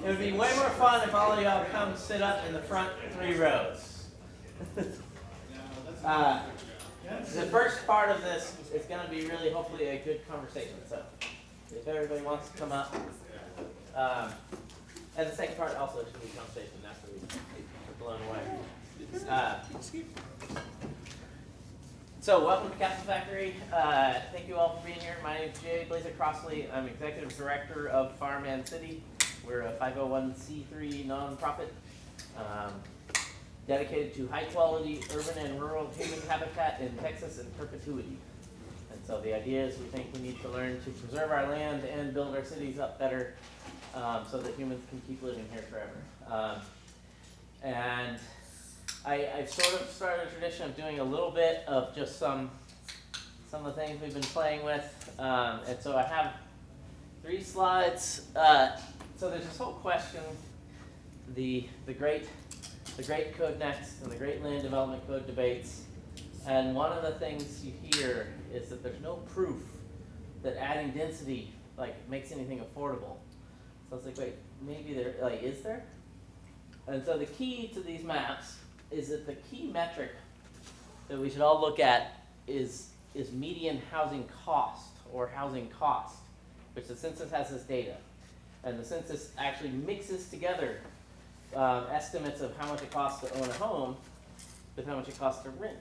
It would be way more fun if all of y'all come sit up in the front 3 rows. The first part of this is going to be really, hopefully, a good conversation. So, if everybody wants to come up, and the second part also should be conversation after we're blown away. So, welcome to Capital Factory. Thank you all for being here. My name is Jay Blazer Crossley. I'm Executive Director of Farmland City. We're a 501c3 nonprofit dedicated to high-quality urban and rural human habitat in Texas in perpetuity. And so the idea is we think we need to learn to preserve our land and build our cities up better so that humans can keep living here forever. And I've sort of started a tradition of doing a little bit of just some of the things we've been playing with. And so I have 3 slides. So there's this whole question, the great Code Next and the Great Land Development Code debates. And one of the things you hear is that there's no proof that adding density makes anything affordable. So it's like, wait, maybe there, is there? And so the key to these maps is that the key metric that we should all look at is median housing cost, or housing cost, which the census has this data. And the census actually mixes together estimates of how much it costs to own a home with how much it costs to rent.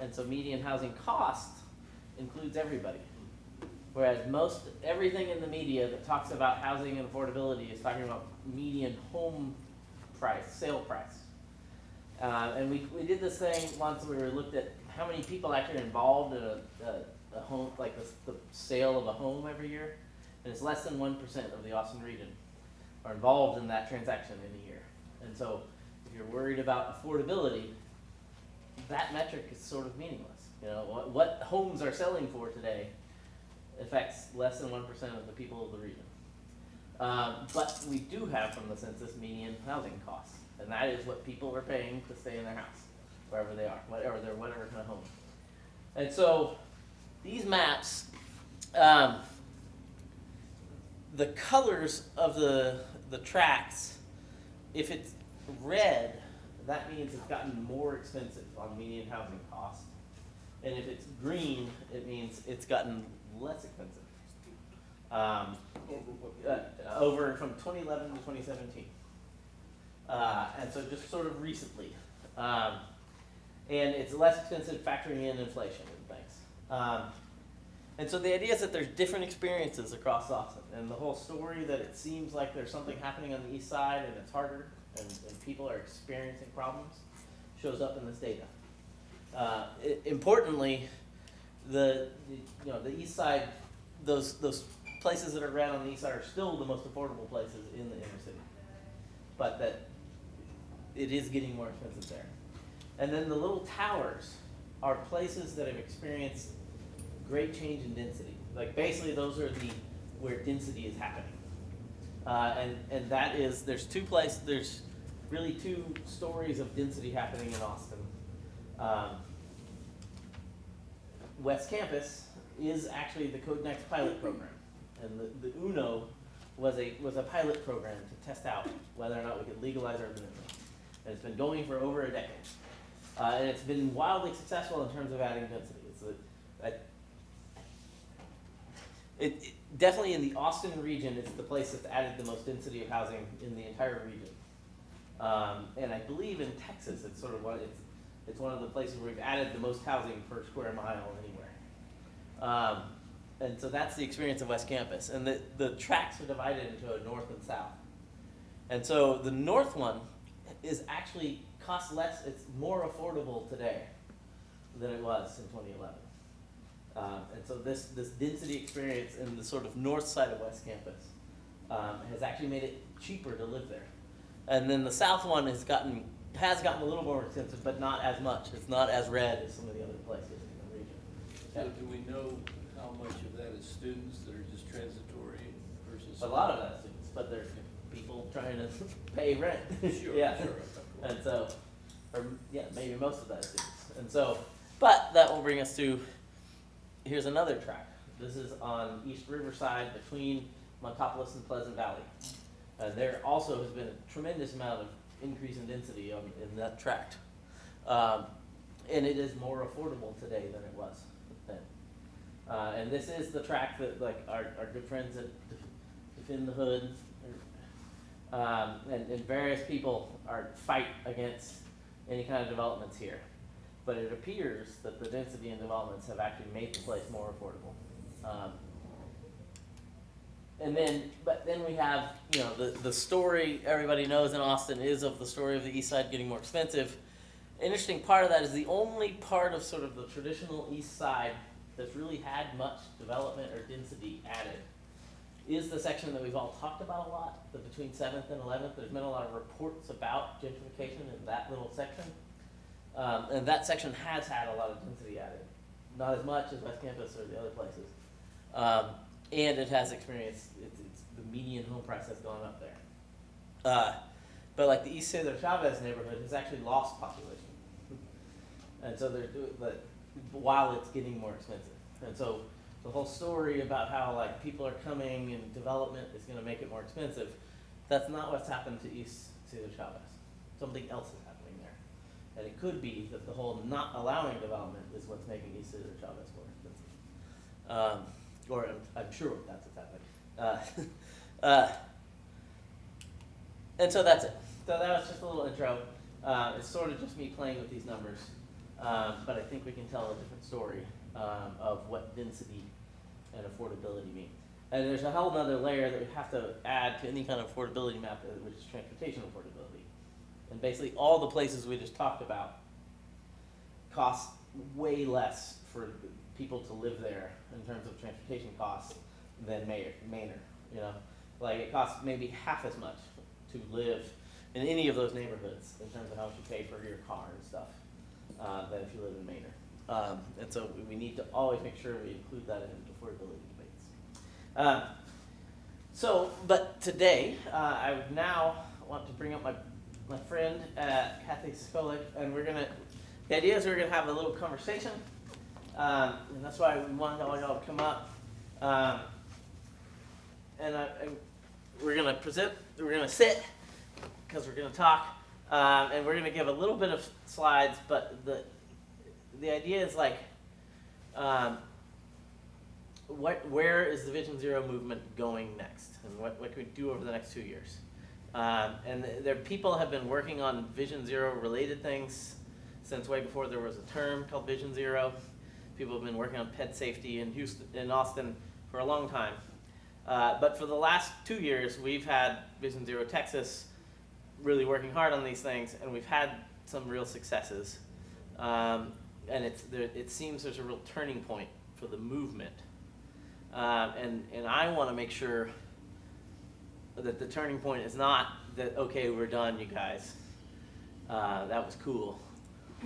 And so median housing cost includes everybody. Whereas everything in the media that talks about housing and affordability is talking about median home price, sale price. And we did this thing once where we looked at how many people actually are involved in a home, like the sale of a home every year. And it's less than 1% of the Austin region are involved in that transaction in a year. And so if you're worried about affordability, that metric is sort of meaningless. You know, what homes are selling for today affects less than 1% of the people of the region. But we do have from the census median housing costs, and that is what people are paying to stay in their house, wherever they are, whatever kind of home. And so these maps, the colors of the tracks, if it's red, that means it's gotten more expensive on median housing cost. And if it's green, it means it's gotten less expensive. Over from 2011 to 2017. And so just sort of recently. And it's less expensive factoring in inflation and things. And so the idea is that there's different experiences across Austin. And the whole story that it seems like there's something happening on the east side and it's harder and people are experiencing problems shows up in this data. Importantly, the east side, those places that are red on the east side are still the most affordable places in the inner city. But that it is getting more expensive there. And then the little towers are places that have experienced great change in density. Like basically those are where density is happening. And that is, there's really 2 stories of density happening in Austin. West Campus is actually the Code Next pilot program. And the UNO was a pilot program to test out whether or not we could legalize urbanism. And it's been going for over a decade. And it's been wildly successful in terms of adding density. Definitely in the Austin region, it's the place that's added the most density of housing in the entire region. And I believe in Texas, it's sort of it's one of the places where we've added the most housing per square mile anywhere. And so that's the experience of West Campus. And the tracks are divided into a north and south. And so the north one is actually costs less, it's more affordable today than it was in 2011. And so this density experience in the sort of north side of West Campus has actually made it cheaper to live there. And then the south one has gotten a little more expensive, but not as much. It's not as red as some of the other places in the region. So do we know how much of that is students that are just transitory versus? A lot of that is students, but there's people trying to pay rent. Sure, yeah. Sure. And so, maybe most of that is students. And so, but that will bring us to, here's another track. This is on East Riverside between Montopolis and Pleasant Valley. There also has been a tremendous amount of increase in density in that tract. And it is more affordable today than it was then. And this is the tract that like our good friends at Defend the Hood and various people fight against any kind of developments here. But it appears that the density and developments have actually made the place more affordable. But then we have, you know, the story everybody knows in Austin is of the story of the east side getting more expensive. An interesting part of that is the only part of sort of the traditional east side that's really had much development or density added is the section that we've all talked about a lot, the between 7th and 11th. There's been a lot of reports about gentrification in that little section. And that section has had a lot of density added. Not as much as West Campus or the other places. And it has experienced, the median home price has gone up there. But like the East Cesar Chavez neighborhood has actually lost population. And so but while it's getting more expensive. And so the whole story about how like people are coming and development is going to make it more expensive, that's not what's happened to East Cesar Chavez. Something else is happening there. And it could be that the whole not allowing development is what's making East Cesar Chavez more expensive. Or I'm sure that's what's happening. And so that's it. So that was just a little intro. It's sort of just me playing with these numbers. But I think we can tell a different story of what density and affordability mean. And there's a whole other layer that we have to add to any kind of affordability map, which is transportation affordability. And basically all the places we just talked about cost way less for people to live there in terms of transportation costs than Manor. You know, like it costs maybe half as much to live in any of those neighborhoods in terms of how much you pay for your car and stuff than if you live in Manor. And so we need to always make sure we include that in affordability debates. But today I would now want to bring up my friend Kathy Skolik, and the idea is we're gonna have a little conversation. And that's why we wanted all y'all to come up. We're going to sit, because we're going to talk, and we're going to give a little bit of slides, but the idea is like, where is the Vision Zero movement going next, and what can we do over the next 2 years? And people have been working on Vision Zero related things since way before there was a term called Vision Zero. People have been working on pet safety in Austin for a long time. But for the last 2 years, we've had Vision Zero Texas really working hard on these things, and we've had some real successes. And it seems there's a real turning point for the movement. And I want to make sure that the turning point is not that, okay, we're done, you guys. That was cool.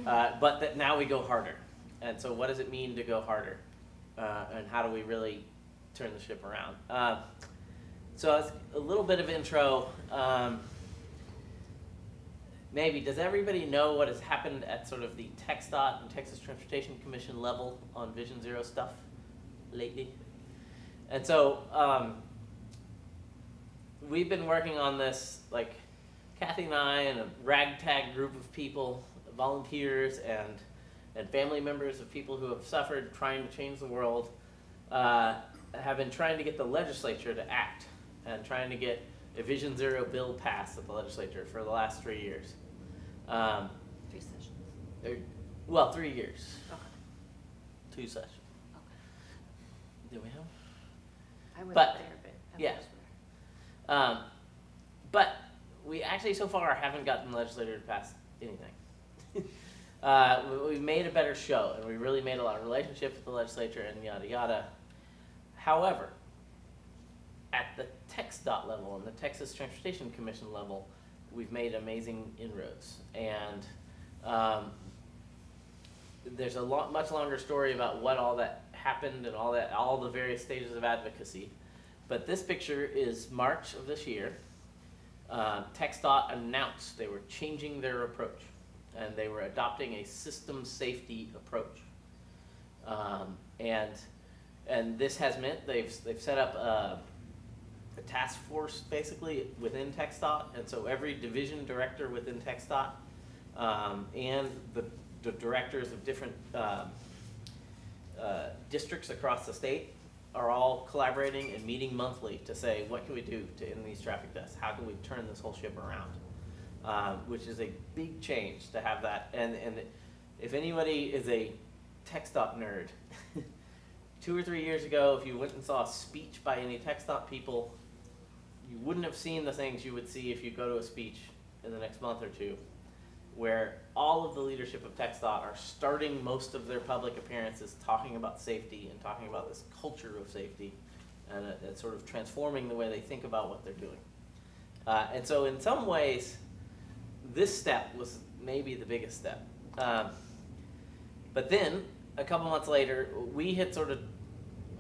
But that now we go harder. And so what does it mean to go harder? And how do we really turn the ship around? So that's a little bit of intro. Maybe, does everybody know what has happened at sort of the TxDOT and Texas Transportation Commission level on Vision Zero stuff lately? And so we've been working on this, like Kathy and I and a ragtag group of people, volunteers and family members of people who have suffered trying to change the world, have been trying to get the legislature to act and trying to get a Vision Zero bill passed at the legislature for the last 3 years. 3 sessions. Well, 3 years. Okay. 2 sessions. Okay. Do we have? I wasn't But, there, but yeah. others were. But we actually so far haven't gotten the legislature to pass anything. We made a better show, and we really made a lot of relationship with the legislature and yada yada. However, at the TxDOT level and the Texas Transportation Commission level, we've made amazing inroads. And there's a much longer story about what all that happened and all the various stages of advocacy. But this picture is March of this year. TxDOT announced they were changing their approach, and they were adopting a system safety approach. And this has meant they've set up a task force basically within TxDOT, and so every division director within TxDOT and the directors of different districts across the state are all collaborating and meeting monthly to say, what can we do to end these traffic deaths? How can we turn this whole ship around? Which is a big change to have that. And if anybody is a TxDOT nerd, 2 or 3 years ago, if you went and saw a speech by any TxDOT people, you wouldn't have seen the things you would see if you go to a speech in the next month or two, where all of the leadership of TxDOT are starting most of their public appearances talking about safety and talking about this culture of safety, and it's sort of transforming the way they think about what they're doing. And so in some ways, this step was maybe the biggest step. But then, a couple months later, we had sort of,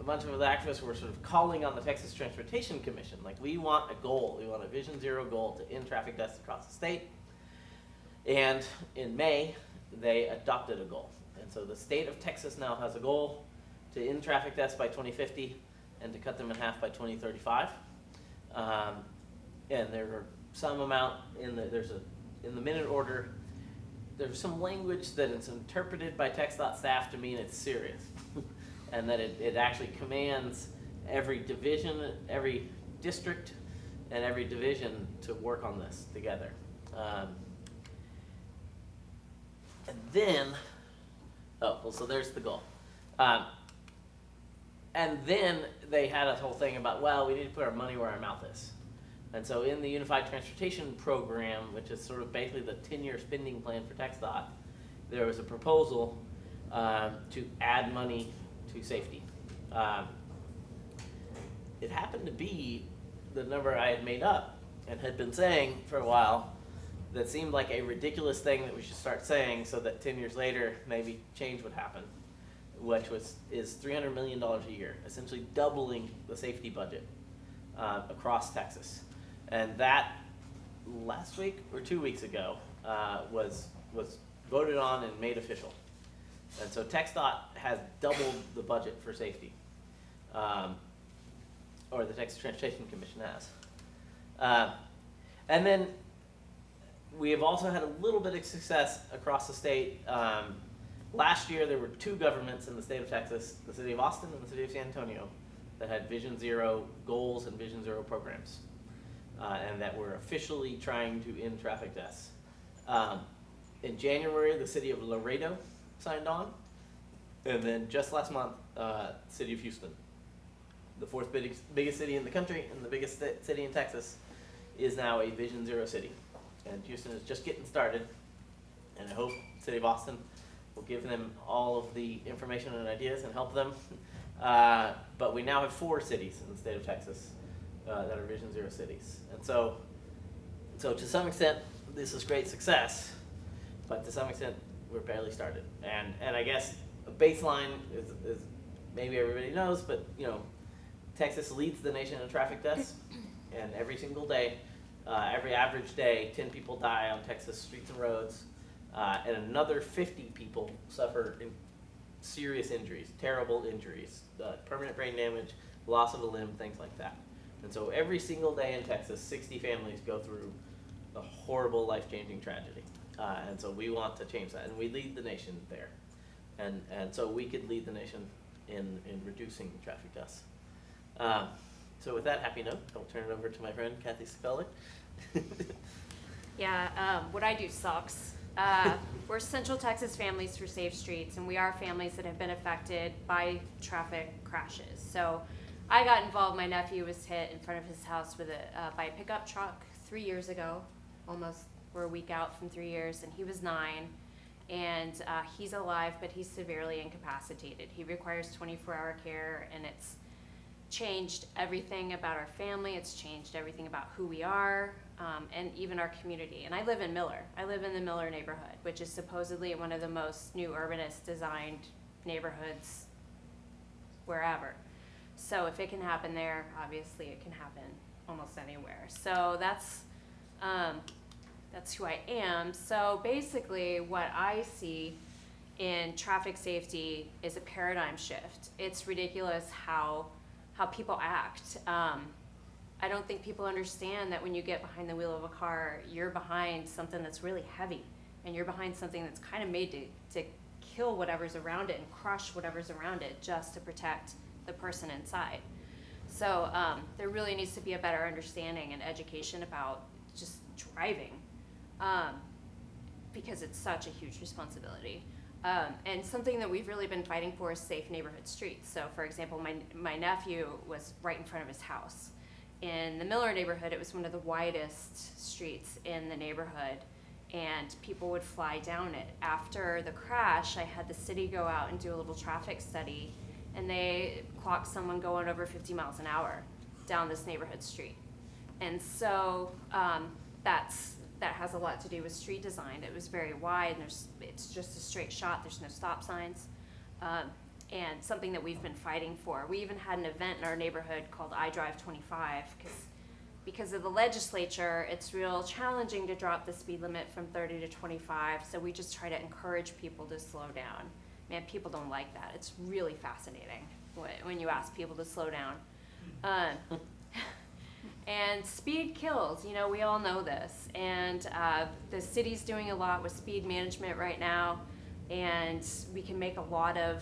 a bunch of the activists were sort of calling on the Texas Transportation Commission, like, we want a goal, we want a Vision Zero goal to end traffic deaths across the state. And in May, they adopted a goal. And so the state of Texas now has a goal to end traffic deaths by 2050 and to cut them in half by 2035. And there are some amount in the minute order, there's some language that is interpreted by TxDOT staff to mean it's serious. And that it actually commands every division, every district, and every division to work on this together. And then, so there's the goal. And then they had a whole thing about, well, we need to put our money where our mouth is. And so in the Unified Transportation Program, which is sort of basically the 10-year spending plan for TxDOT, there was a proposal to add money to safety. It happened to be the number I had made up and had been saying for a while that seemed like a ridiculous thing that we should start saying so that 10 years later maybe change would happen, which is $300 million a year, essentially doubling the safety budget across Texas. And that last week or 2 weeks ago was voted on and made official. And so TxDOT has doubled the budget for safety, or the Texas Transportation Commission has. And then we have also had a little bit of success across the state. Last year there were 2 governments in the state of Texas, the city of Austin and the city of San Antonio, that had Vision Zero goals and Vision Zero programs, and that were officially trying to end traffic deaths. In January, the city of Laredo signed on, and then just last month, city of Houston, the 4th biggest city in the country and the biggest city in Texas, is now a Vision Zero city. And Houston is just getting started, and I hope the city of Austin will give them all of the information and ideas and help them. But we now have 4 cities in the state of Texas that are Vision Zero cities. And so to some extent, this is great success, but to some extent, we're barely started. And I guess a baseline is maybe everybody knows, but Texas leads the nation in traffic deaths, and every single day, every average day, 10 people die on Texas streets and roads, and another 50 people suffer serious injuries, terrible injuries, permanent brain damage, loss of a limb, things like that. And so every single day in Texas, 60 families go through a horrible, life-changing tragedy. And so we want to change that, and we lead the nation there. And so we could lead the nation in reducing traffic deaths. So with that happy note, I'll turn it over to my friend Kathy Scully. Yeah, what I do sucks. We're Central Texas Families for Safe Streets, and we are families that have been affected by traffic crashes. So I got involved. My nephew was hit in front of his house with by a pickup truck 3 years ago. Almost, we're a week out from 3 years, and he was 9. And he's alive, but he's severely incapacitated. He requires 24-hour care, and it's changed everything about our family. It's changed everything about who we are, and even our community. And I live in Miller. I live in the Miller neighborhood, which is supposedly one of the most new urbanist designed neighborhoods wherever. So if it can happen there, obviously it can happen almost anywhere. So that's who I am. So basically what I see in traffic safety is a paradigm shift. It's ridiculous how people act. I don't think people understand that when you get behind the wheel of a car, you're behind something that's really heavy, and you're behind something that's kind of made to kill whatever's around it and crush whatever's around it just to protect the person inside. So there really needs to be a better understanding and education about just driving, because it's such a huge responsibility. And something that we've really been fighting for is safe neighborhood streets. So for example, my nephew was right in front of his house. In the Miller neighborhood, it was one of the widest streets in the neighborhood, and people would fly down it. After the crash, I had the city go out and do a little traffic study, and they clocked someone going over 50 miles an hour down this neighborhood street. And so that has a lot to do with street design. It was very wide, and it's just a straight shot. There's no stop signs. And something that we've been fighting for. We even had an event in our neighborhood called I Drive 25, because of the legislature, it's real challenging to drop the speed limit from 30 to 25, so we just try to encourage people to slow down. Man, people don't like that. It's really fascinating when you ask people to slow down. And speed kills, you know, we all know this. And the city's doing a lot with speed management right now, and we can make a lot of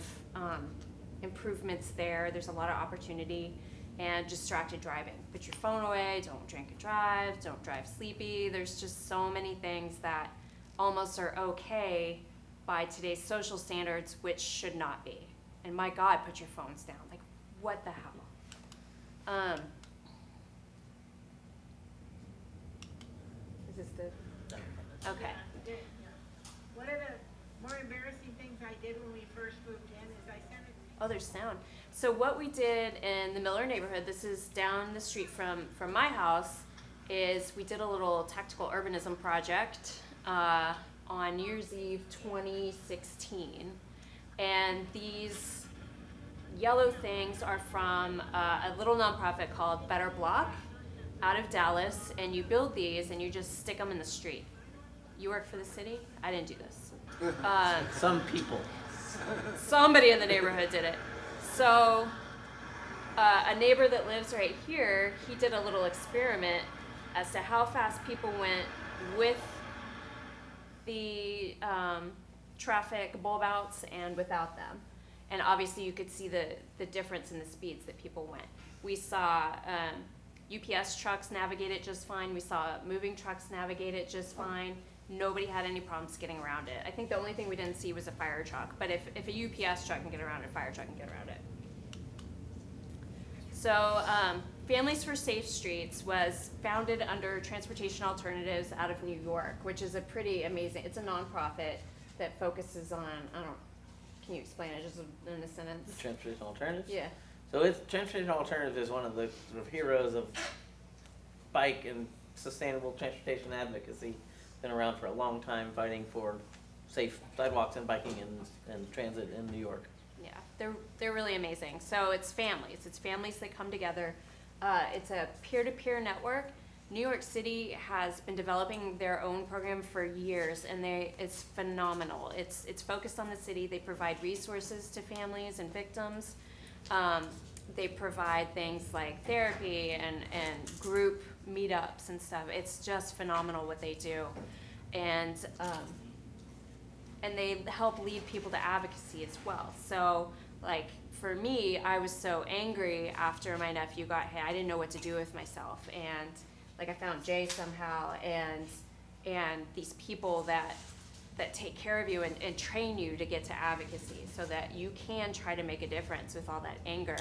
improvements there. There's a lot of opportunity. And distracted driving. Put your phone away, don't drink and drive, don't drive sleepy. There's just so many things that almost are okay by today's social standards, which should not be. And my God, put your phones down. Like, what the hell? Is this the, okay. One of the more embarrassing things I did when we first moved in is I sent it. Oh, there's sound. So what we did in the Miller neighborhood, this is down the street from my house, is we did a little tactical urbanism project on New Year's Eve 2016. And these yellow things are from a little nonprofit called Better Block out of Dallas. And you build these and you just stick them in the street. You work for the city? I didn't do this. Some people. Somebody in the neighborhood did it. So a neighbor that lives right here, he did a little experiment as to how fast people went with the traffic bulb outs and without them. And obviously you could see the difference in the speeds that people went. We saw UPS trucks navigate it just fine. We saw moving trucks navigate it just fine. Nobody had any problems getting around it. I think the only thing we didn't see was a fire truck, but if a UPS truck can get around it, a fire truck can get around it. So Families for Safe Streets was founded under Transportation Alternatives out of New York, which is a pretty amazing, it's a nonprofit that focuses on, can you explain it just in a sentence? Transportation Alternatives? Yeah. So Transportation Alternatives is one of the sort of heroes of bike and sustainable transportation advocacy. Been around for a long time fighting for safe sidewalks and biking and transit in New York. Yeah, they're really amazing. So it's families that come together. It's a peer-to-peer network. New York City has been developing their own program for years, and it's phenomenal. It's focused on the city. They provide resources to families and victims. They provide things like therapy and group meetups and stuff. It's just phenomenal what they do. And they help lead people to advocacy as well. So like for me, I was so angry after my nephew got hit. I didn't know what to do with myself. And like I found Jay somehow and these people that take care of you and train you to get to advocacy so that you can try to make a difference with all that anger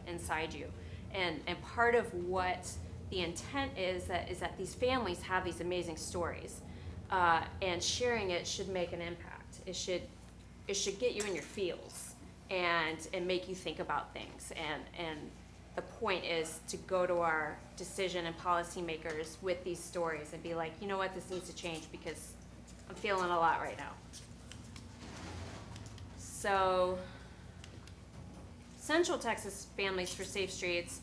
inside you. And part of what the intent is that these families have these amazing stories, and sharing it should make an impact. It should get you in your feels and make you think about things. And the point is to go to our decision and policymakers with these stories and be like, you know what, this needs to change because I'm feeling a lot right now. So, Central Texas Families for Safe Streets,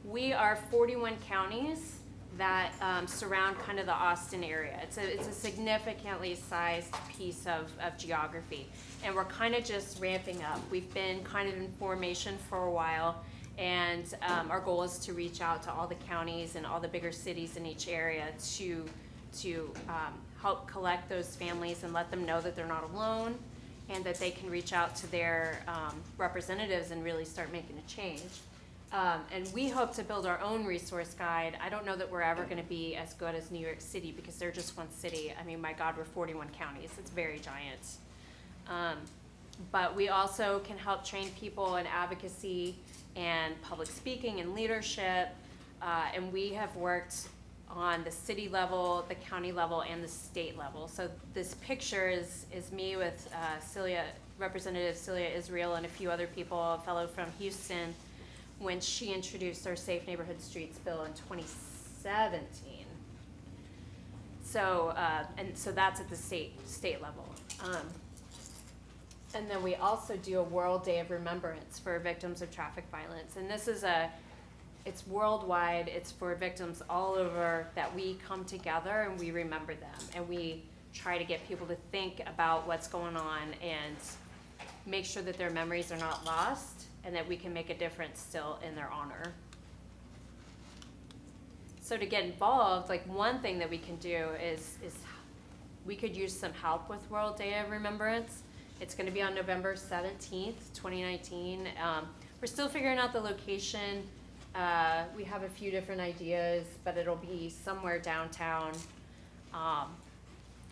we are 41 counties that surround kind of the Austin area. It's a significantly sized piece of geography, and we're kind of just ramping up. We've been kind of in formation for a while, And our goal is to reach out to all the counties and all the bigger cities in each area to help collect those families and let them know that they're not alone, and that they can reach out to their representatives and really start making a change. And we hope to build our own resource guide. I don't know that we're ever gonna be as good as New York City, because they're just one city. I mean, my God, we're 41 counties. It's very giant. But we also can help train people in advocacy and public speaking and leadership. And we have worked on the city level, the county level, and the state level. So this picture is me with Representative Celia Israel and a few other people, a fellow from Houston, when she introduced our Safe Neighborhood Streets bill in 2017. So, and so that's at the state level. And then we also do a World Day of Remembrance for victims of traffic violence. And this is it's worldwide. It's for victims all over, that we come together and we remember them. And we try to get people to think about what's going on and make sure that their memories are not lost, and that we can make a difference still in their honor. So to get involved, like, one thing that we can do is we could use some help with World Day of Remembrance. It's gonna be on November 17th, 2019. We're still figuring out the location. We have a few different ideas, but it'll be somewhere downtown.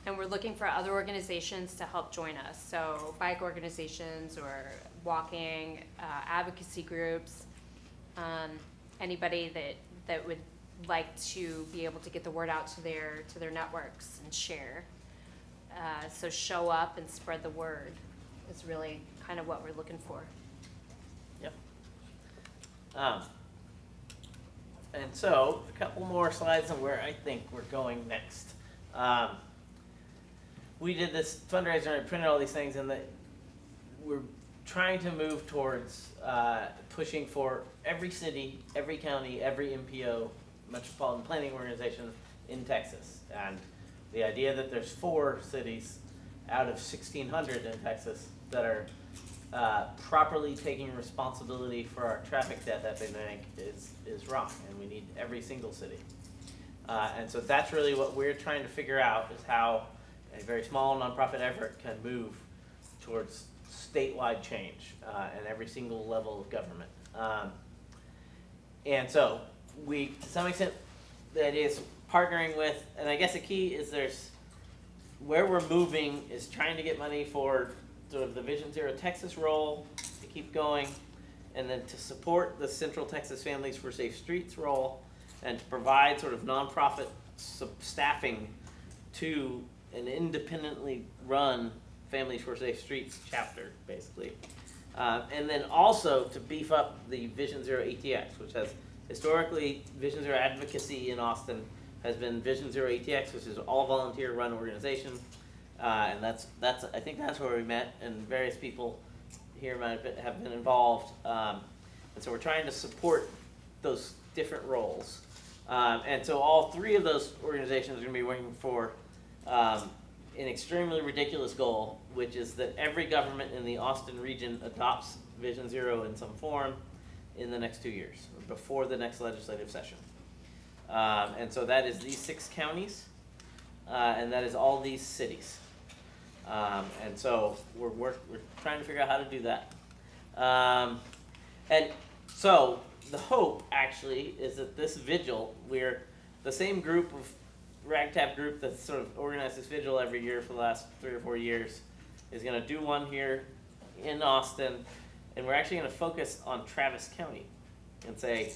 And we're looking for other organizations to help join us. So bike organizations or walking, advocacy groups, anybody that would like to be able to get the word out to their networks and share. So show up and spread the word is really kind of what we're looking for. Yep. And so a couple more slides on where I think we're going next. We did this fundraiser and I printed all these things, and we're trying to move towards pushing for every city, every county, every MPO, metropolitan planning organization in Texas. And the idea that there's 4 cities out of 1,600 in Texas that are properly taking responsibility for our traffic death epidemic is wrong, and we need every single city. And so that's really what we're trying to figure out, is how a very small nonprofit effort can move towards statewide change at every single level of government. And so we, to some extent, the idea is partnering with, and I guess the key is where we're moving is trying to get money for sort of the Vision Zero Texas role to keep going, and then to support the Central Texas Families for Safe Streets role, and to provide sort of nonprofit staffing to an independently run Families for Safe Streets chapter, basically. And then also to beef up the Vision Zero ATX, which has historically, Vision Zero advocacy in Austin has been Vision Zero ATX, which is all volunteer run organization. And that's I think that's where we met, and various people here might have been involved. And so we're trying to support those different roles. And so all 3 of those organizations are going to be working for an extremely ridiculous goal, which is that every government in the Austin region adopts Vision Zero in some form in the next 2 years, before the next legislative session. And so that is these 6 counties, and that is all these cities. And so we're trying to figure out how to do that. And so the hope actually is that this vigil, we're the same group of ragtag group that's sort of organized this vigil every year for the last 3 or 4 years, is going to do one here in Austin, and we're actually going to focus on Travis County and say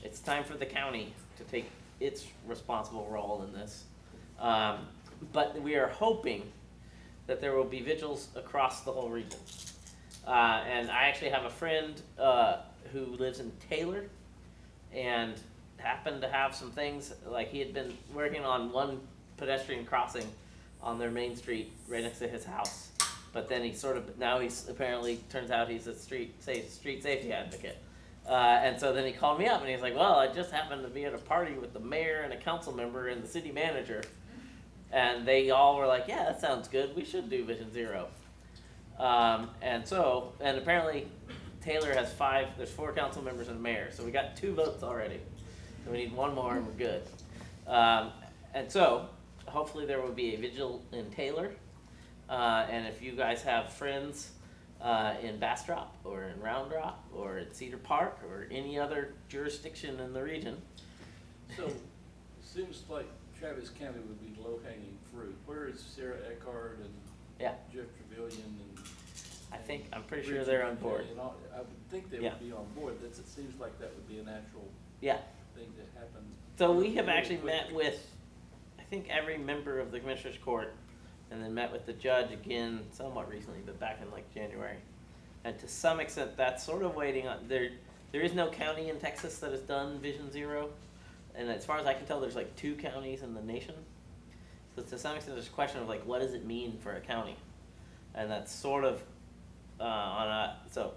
it's time for the county to take its responsible role in this. But we are hoping that there will be vigils across the whole region. And I actually have a friend who lives in Taylor, and happened to have some things, like he had been working on one pedestrian crossing on their main street right next to his house. But then now he's apparently, turns out he's a street safety advocate. And so then he called me up and he's like, well, I just happened to be at a party with the mayor and a council member and the city manager. And they all were like, yeah, that sounds good. We should do Vision Zero. And apparently Taylor has there's 4 council members and a mayor, so we got 2 votes already. So we need 1 more and we're good. And so, hopefully there will be a vigil in Taylor. And if you guys have friends in Bastrop or in Round Rock or at Cedar Park or any other jurisdiction in the region. So, it seems like Travis County would be low-hanging fruit. Where is Sarah Eckhart and Yeah, Jeff Trevelyan and I'm pretty sure Richard they're on board. and all? I would think they Yeah. would be on board. It seems like that would be a natural Yeah. thing to happen. So we have really actually quick. met with, I think, every member of the Commissioners Court, and then met with the judge again somewhat recently, but back in like January. And to some extent, that's sort of waiting on, there is no county in Texas that has done Vision Zero. And as far as I can tell, there's like 2 counties in the nation. So to some extent, there's a question of like, what does it mean for a county? And that's sort of so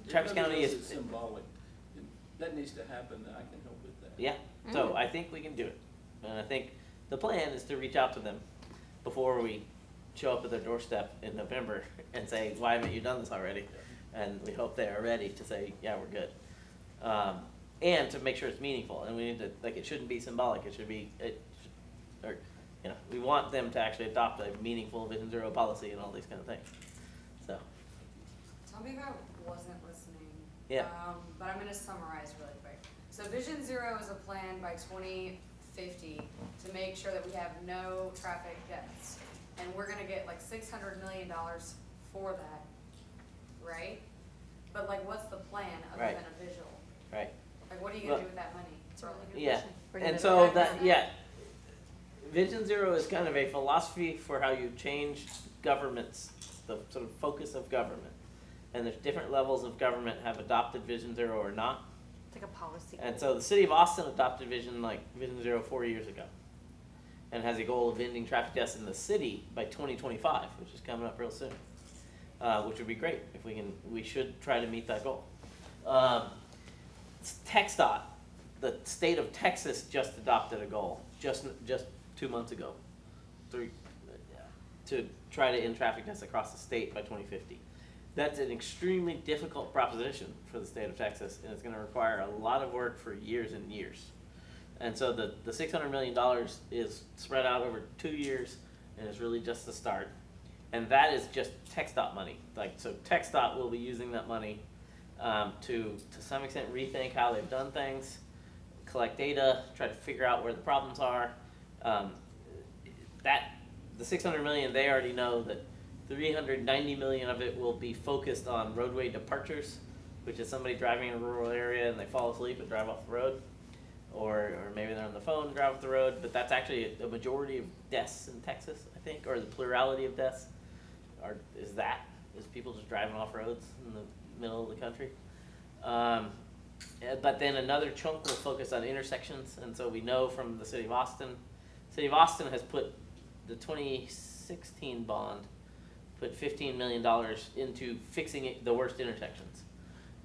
Travis In other County words, is, it's symbolic. That needs to happen, and I can help with that. yeah, so I think we can do it. And I think the plan is to reach out to them before we show up at their doorstep in November and say, why haven't you done this already? And we hope they are ready to say, yeah, we're good. And to make sure it's meaningful, and we need to, like, it shouldn't be symbolic, it should be, we want them to actually adopt a meaningful Vision Zero policy and all these kind of things, so. Tell me if I wasn't listening. Yeah. But I'm gonna summarize really quick. So Vision Zero is a plan by 2050 to make sure that we have no traffic deaths. And we're gonna get like $600 million for that, right? But like, what's the plan other Right. than a visual? Right. Like, what are you gonna Well- do with that money? It's a really good Yeah, question. Bringing and it so back. that, yeah, Vision Zero is kind of a philosophy for how you change governments, the sort of focus of government. And there's different levels of government have adopted Vision Zero or not. It's like a policy. And so the city of Austin adopted Vision Zero 4 years ago. And has a goal of ending traffic deaths in the city by 2025, which is coming up real soon. Which would be great if we should try to meet that goal. TxDOT, the state of Texas just adopted a goal, just 2 months ago, to try to end traffic deaths across the state by 2050. That's an extremely difficult proposition for the state of Texas, and it's gonna require a lot of work for years and years. And so the $600 million is spread out over 2 years, and it's really just the start. And that is just TxDOT money. So TxDOT will be using that money to some extent rethink how they've done things, collect data, try to figure out where the problems are. The $600 million, they already know that $390 million of it will be focused on roadway departures, which is somebody driving in a rural area and they fall asleep and drive off the road. Or maybe they're on the phone and drive off the road, but that's actually a majority of deaths in Texas, I think, or the plurality of deaths is people just driving off roads in the middle of the country. But then another chunk will focus on intersections, and so we know from the city of Austin has put the 2016 bond, put $15 million into fixing the worst intersections.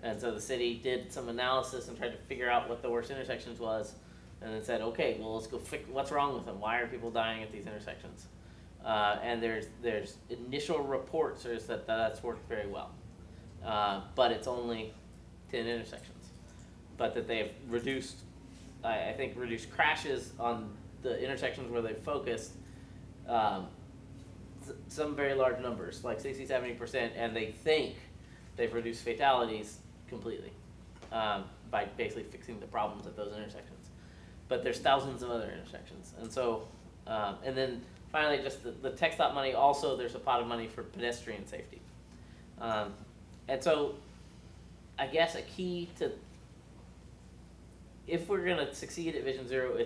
And so the city did some analysis and tried to figure out what the worst intersections was, and then said, okay, well, let's go fix what's wrong with them. Why are people dying at these intersections? And there's initial reports that that's worked very well, but it's only 10 intersections. But that they have reduced crashes on the intersections where they focused some very large numbers, like 60-70%, and they think they've reduced fatalities completely by basically fixing the problems at those intersections. But there's thousands of other intersections, and so and then finally, just the TxDOT money. Also, there's a pot of money for pedestrian safety, and so I guess a key to, if we're gonna succeed at Vision Zero,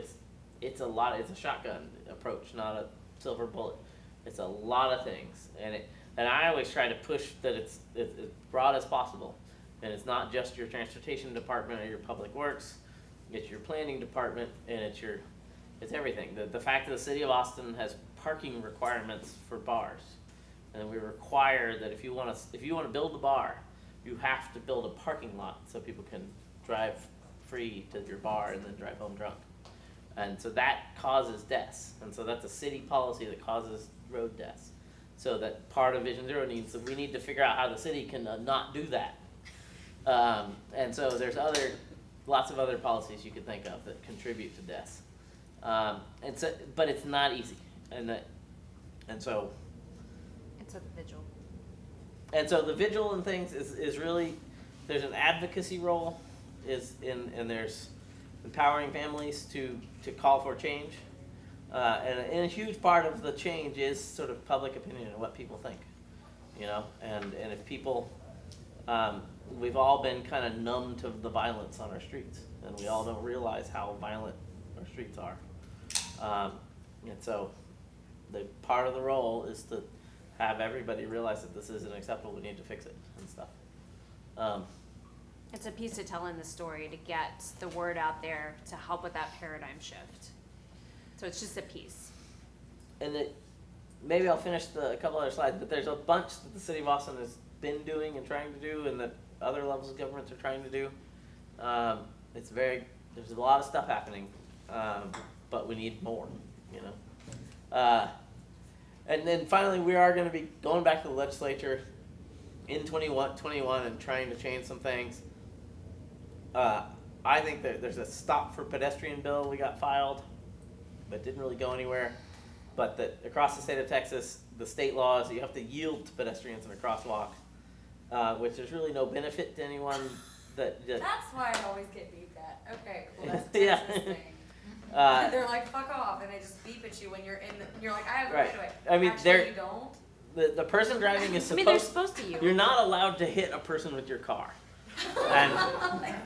it's a shotgun approach, not a silver bullet. It's a lot of things, and I always try to push that it's as broad as possible, and it's not just your transportation department or your public works, it's your planning department, and it's everything. The fact that the city of Austin has parking requirements for bars, and we require that if you want to build a bar, you have to build a parking lot so people can drive free to your bar and then drive home drunk. And so that causes deaths, and so that's a city policy that causes road deaths. So that part of Vision Zero needs, we need to figure out how the city can not do that. And so there's lots of other policies you could think of that contribute to deaths. And so, but it's not easy, and so It's a vigil. And so the vigil and things is really, there's an advocacy role, and there's empowering families to call for change. And a huge part of the change is sort of public opinion and what people think, you know, and if people, we've all been kind of numb to the violence on our streets, and we all don't realize how violent our streets are. And so the part of the role is to have everybody realize that this isn't acceptable, we need to fix it and stuff. It's a piece of telling the story to get the word out there to help with that paradigm shift. So it's just a piece. And maybe I'll finish a couple other slides, but there's a bunch that the city of Austin has been doing and trying to do, and that other levels of governments are trying to do. There's a lot of stuff happening, but we need more, you know. And then finally, we are going to be going back to the legislature in 21 and trying to change some things. I think that there's a stop for pedestrian bill we got filed, but didn't really go anywhere. But that across the state of Texas, the state law is you have to yield to pedestrians in a crosswalk, which there's really no benefit to anyone. That's why I always get beeped at. Okay, cool, that's a Yeah. Texas thing. They're like, fuck off, and they just beep at you when you're you're like, I have a right away. I mean, actually, you don't. The person driving is I mean, they're supposed. supposed to You're yield. not allowed to hit a person with your car,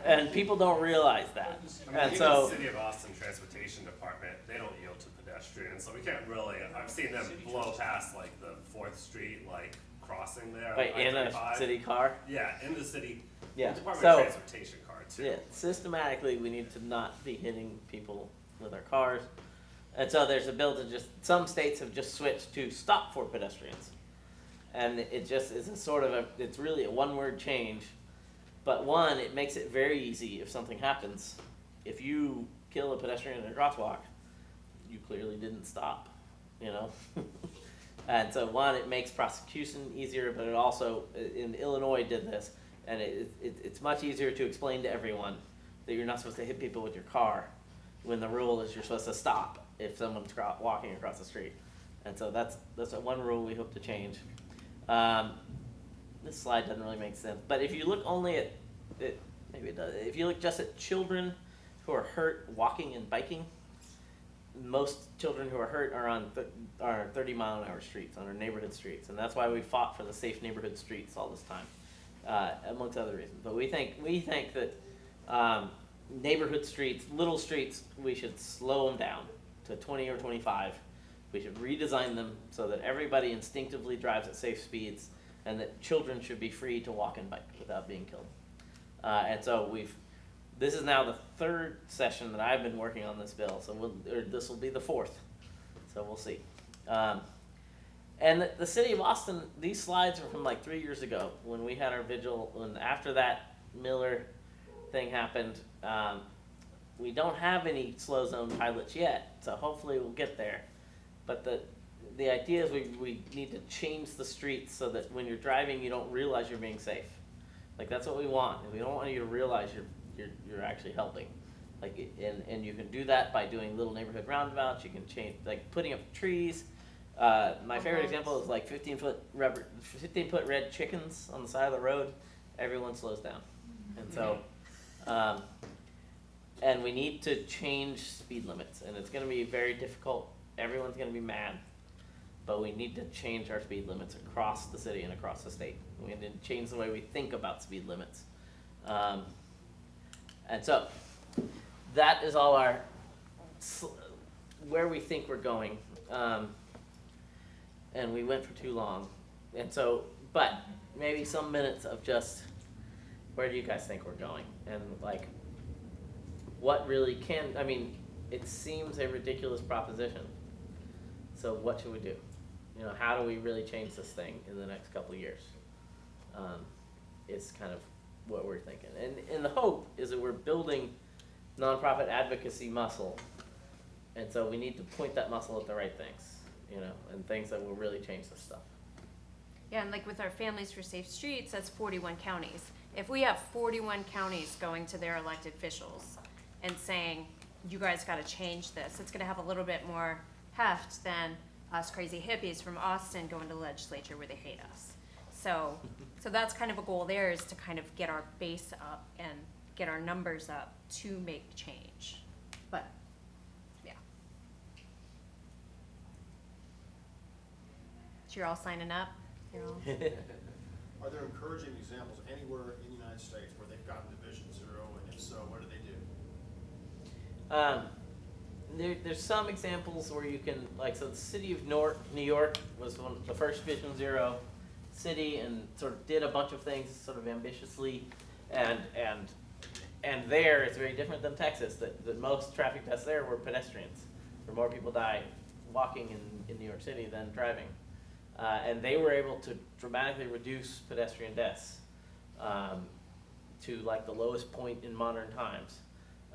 and people don't realize that. I mean, And even so the City of Austin Transportation Department, they don't yield to pedestrians, so we can't really, I've seen them blow past like the 4th Street, like crossing there. on in a I-35. city car. Yeah, in the city, Yeah. Department So of Transportation car too. yeah, systematically we need to not be hitting people with our cars. And so there's a bill to some states have just switched to stop for pedestrians. And it just is it's really a one-word change. But one, it makes it very easy if something happens. If you kill a pedestrian in a crosswalk, you clearly didn't stop, you know? And so one, it makes prosecution easier, but it also, in Illinois did this, and it's much easier to explain to everyone that you're not supposed to hit people with your car when the rule is you're supposed to stop if someone's walking across the street. And so that's one rule we hope to change. This slide doesn't really make sense, but if you look only at it, maybe it does. If you look just at children who are hurt walking and biking, most children who are hurt are on 30-mile-an-hour streets, on our neighborhood streets, and that's why we fought for the safe neighborhood streets all this time, amongst other reasons. But we think that neighborhood streets, little streets, we should slow them down to 20 or 25. We should redesign them so that everybody instinctively drives at safe speeds, and that children should be free to walk and bike without being killed. And so this is now the 3rd session that I've been working on this bill, so this will be the 4th, so we'll see. And the city of Austin, these slides are from like 3 years ago when we had our vigil, and after that Miller thing happened. We don't have any slow zone pilots yet, so hopefully we'll get there. But the idea is we need to change the streets so that when you're driving, you don't realize you're being safe. Like that's what we want. We don't want you to realize you're actually helping. Like and you can do that by doing little neighborhood roundabouts. You can change like putting up trees. My favorite example is like 15-foot red chickens on the side of the road. Everyone slows down, and so. And we need to change speed limits, and it's going to be very difficult. Everyone's going to be mad, but we need to change our speed limits across the city and across the state. We need to change the way we think about speed limits. And so that is all where we think we're going. And we went for too long. And so, but maybe some minutes of just where do you guys think we're going? And like, what really it seems a ridiculous proposition. So what should we do? You know, how do we really change this thing in the next couple of years? It's kind of what we're thinking. And the hope is that we're building nonprofit advocacy muscle. And so we need to point that muscle at the right things, you know, and things that will really change this stuff. Yeah, and like with our Families for Safe Streets, that's 41 counties. If we have 41 counties going to their elected officials and saying, you guys gotta change this, it's gonna have a little bit more heft than us crazy hippies from Austin going to the legislature where they hate us. So that's kind of a goal there, is to kind of get our base up and get our numbers up to make change. But, yeah. So you're all signing up? You're all- Are there encouraging examples anywhere in the United States where they've gotten to Vision Zero, and if so, what do they do? There's some examples where you can, like, so the city of New York was the first Vision Zero city, and sort of did a bunch of things sort of ambitiously, and there it's very different than Texas. That most traffic deaths there were pedestrians, where more people die walking in New York City than driving, and they were able to dramatically reduce pedestrian deaths to like the lowest point in modern times.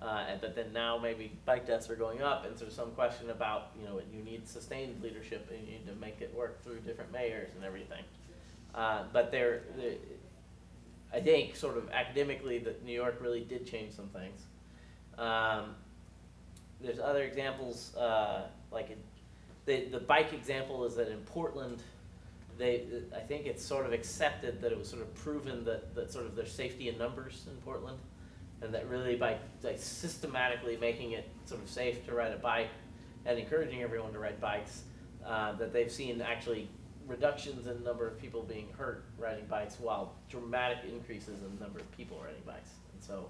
But then now maybe bike deaths are going up, and so there's some question about, you need sustained leadership, and you need to make it work through different mayors and everything. But I think sort of academically that New York really did change some things. There's other examples, like the bike example is that in Portland, I think it's sort of accepted that it was sort of proven that sort of there's safety in numbers in Portland. And that really by systematically making it sort of safe to ride a bike and encouraging everyone to ride bikes, that they've seen actually reductions in the number of people being hurt riding bikes, while dramatic increases in the number of people riding bikes. And so,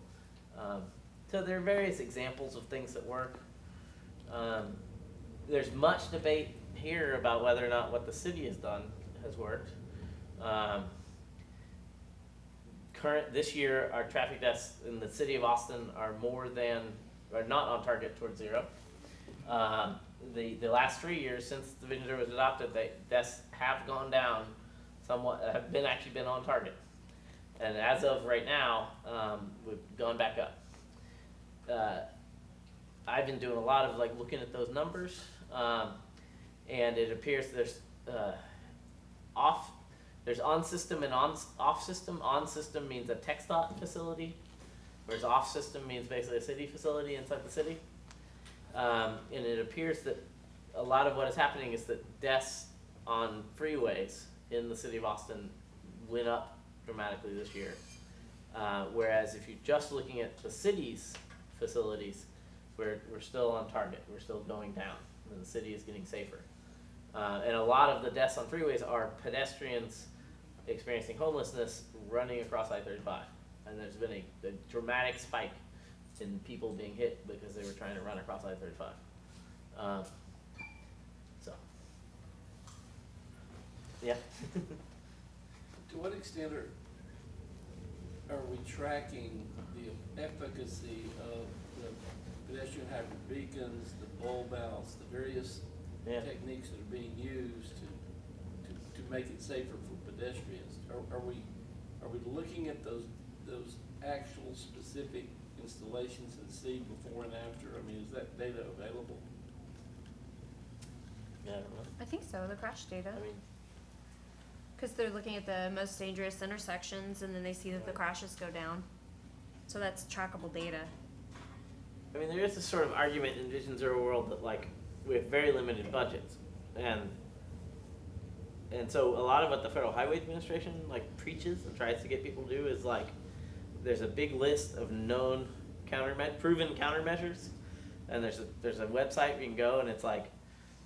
so there are various examples of things that work. There's much debate here about whether or not what the city has done has worked. This year, our traffic deaths in the city of Austin are not on target towards zero. The last 3 years since the Vision Zero was adopted, deaths have gone down somewhat, have actually been on target. And as of right now, we've gone back up. I've been doing a lot of looking at those numbers, and it appears there's there's on-system and off-system. On-system means a TxDOT facility, whereas off-system means basically a city facility inside the city. And it appears that a lot of what is happening is that deaths on freeways in the city of Austin went up dramatically this year. Whereas if you're just looking at the city's facilities, we're still on target. We're still going down, and the city is getting safer. And a lot of the deaths on freeways are pedestrians experiencing homelessness running across I-35. And there's been a dramatic spike in people being hit because they were trying to run across I-35. So, yeah. To what extent are we tracking the efficacy of the pedestrian hybrid beacons, the bulb outs, the various techniques that are being used to make it safer for pedestrians? Are we looking at those actual specific installations and see before and after? I mean, is that data available? Yeah, I don't know. I think so, the crash data. I mean, Because they're looking at the most dangerous intersections, and then they see that the crashes go down. So that's trackable data. I mean, there is this sort of argument in Vision Zero world that we have very limited budgets, and so a lot of what the Federal Highway Administration preaches and tries to get people to do is there's a big list of known proven countermeasures, and there's a website where you can go, and it's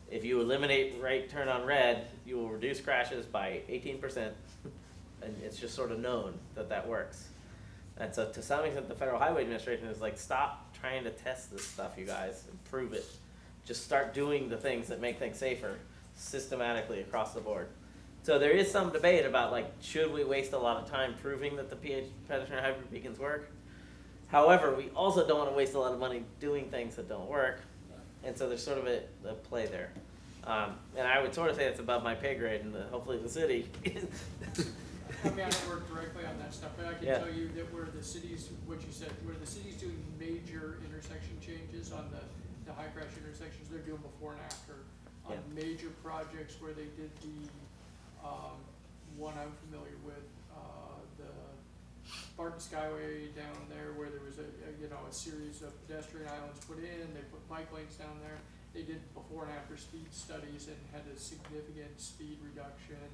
if you eliminate right turn on red, you will reduce crashes by 18%, and it's just sort of known that works. And so to some extent, the Federal Highway Administration is stop trying to test this stuff, you guys, and prove it. Just start doing the things that make things safer systematically across the board. So there is some debate about should we waste a lot of time proving that the pedestrian hybrid beacons work? However, we also don't want to waste a lot of money doing things that don't work. And so there's sort of a play there. And I would sort of say it's above my pay grade, and hopefully the city. I mean, I don't work directly on that stuff, but I can tell you that where the cities, what you said, where the city's doing major intersection changes on the high crash intersections, they're doing before and after. On major projects where they did the one I'm familiar with, the Barton Skyway down there where there was a series of pedestrian islands put in, they put bike lanes down there. They did before and after speed studies and had a significant speed reduction.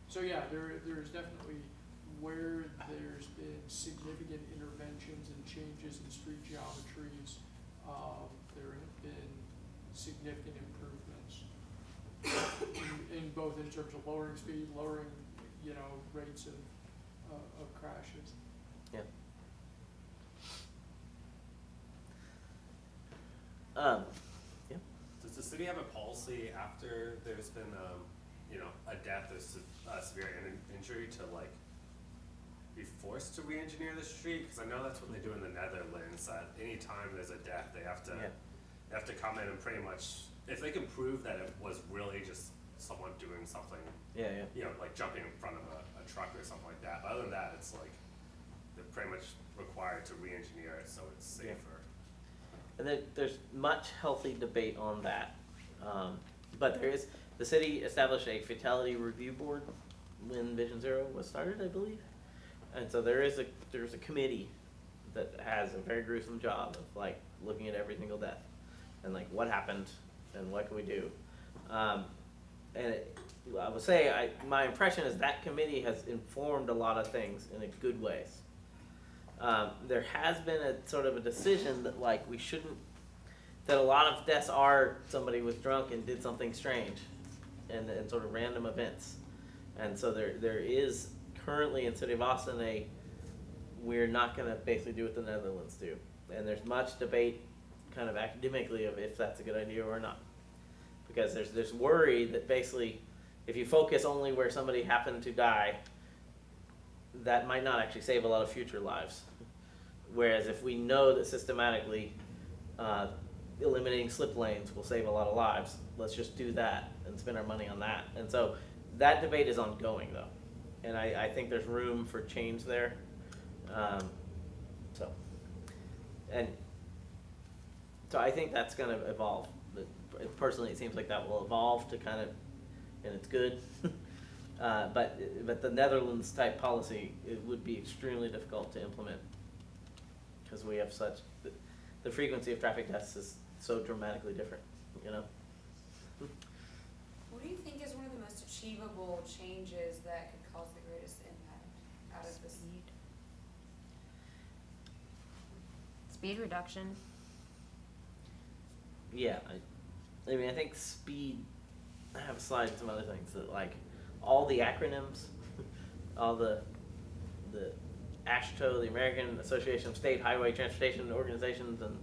So yeah, there's definitely where there's been significant interventions and changes in street geometries, there have been significant improvements in both in terms of lowering speed, lowering, rates of crashes. Yeah. Yeah. Does the city have a policy after there's been, a death or severe injury to like be forced to re-engineer the street? Because I know that's what they do in the Netherlands. That any time there's a death, they have to come in and pretty much, if they can prove that it was really just someone doing something, like jumping in front of a truck or something like that. But other than that, it's like they're pretty much required to re-engineer it so it's safer. And there's much healthy debate on that. But the city established a fatality review board when Vision Zero was started, I believe. And so there's a committee that has a very gruesome job of like looking at every single death and like what happened and what can we do. I would say my impression is that committee has informed a lot of things in a good ways. There has been a sort of a decision that like that a lot of deaths are somebody was drunk and did something strange and sort of random events. And so there is currently in City of Austin we're not going to basically do what the Netherlands do. And there's much debate kind of academically of if that's a good idea or not. Because there's worry that basically if you focus only where somebody happened to die, that might not actually save a lot of future lives. Whereas if we know that systematically eliminating slip lanes will save a lot of lives, let's just do that and spend our money on that. And so that debate is ongoing though. And I think there's room for change there. So I think that's going to evolve. Personally, it seems like that will evolve to kind of, and it's good. But the Netherlands type policy, it would be extremely difficult to implement because we have the frequency of traffic deaths is so dramatically different, What do you think is one of the most achievable changes that could cause the greatest impact out of this? Speed reduction. Yeah, I mean, I think speed, I have a slide and some other things that like all the acronyms, all the AASHTO, the American Association of State Highway Transportation Organizations, and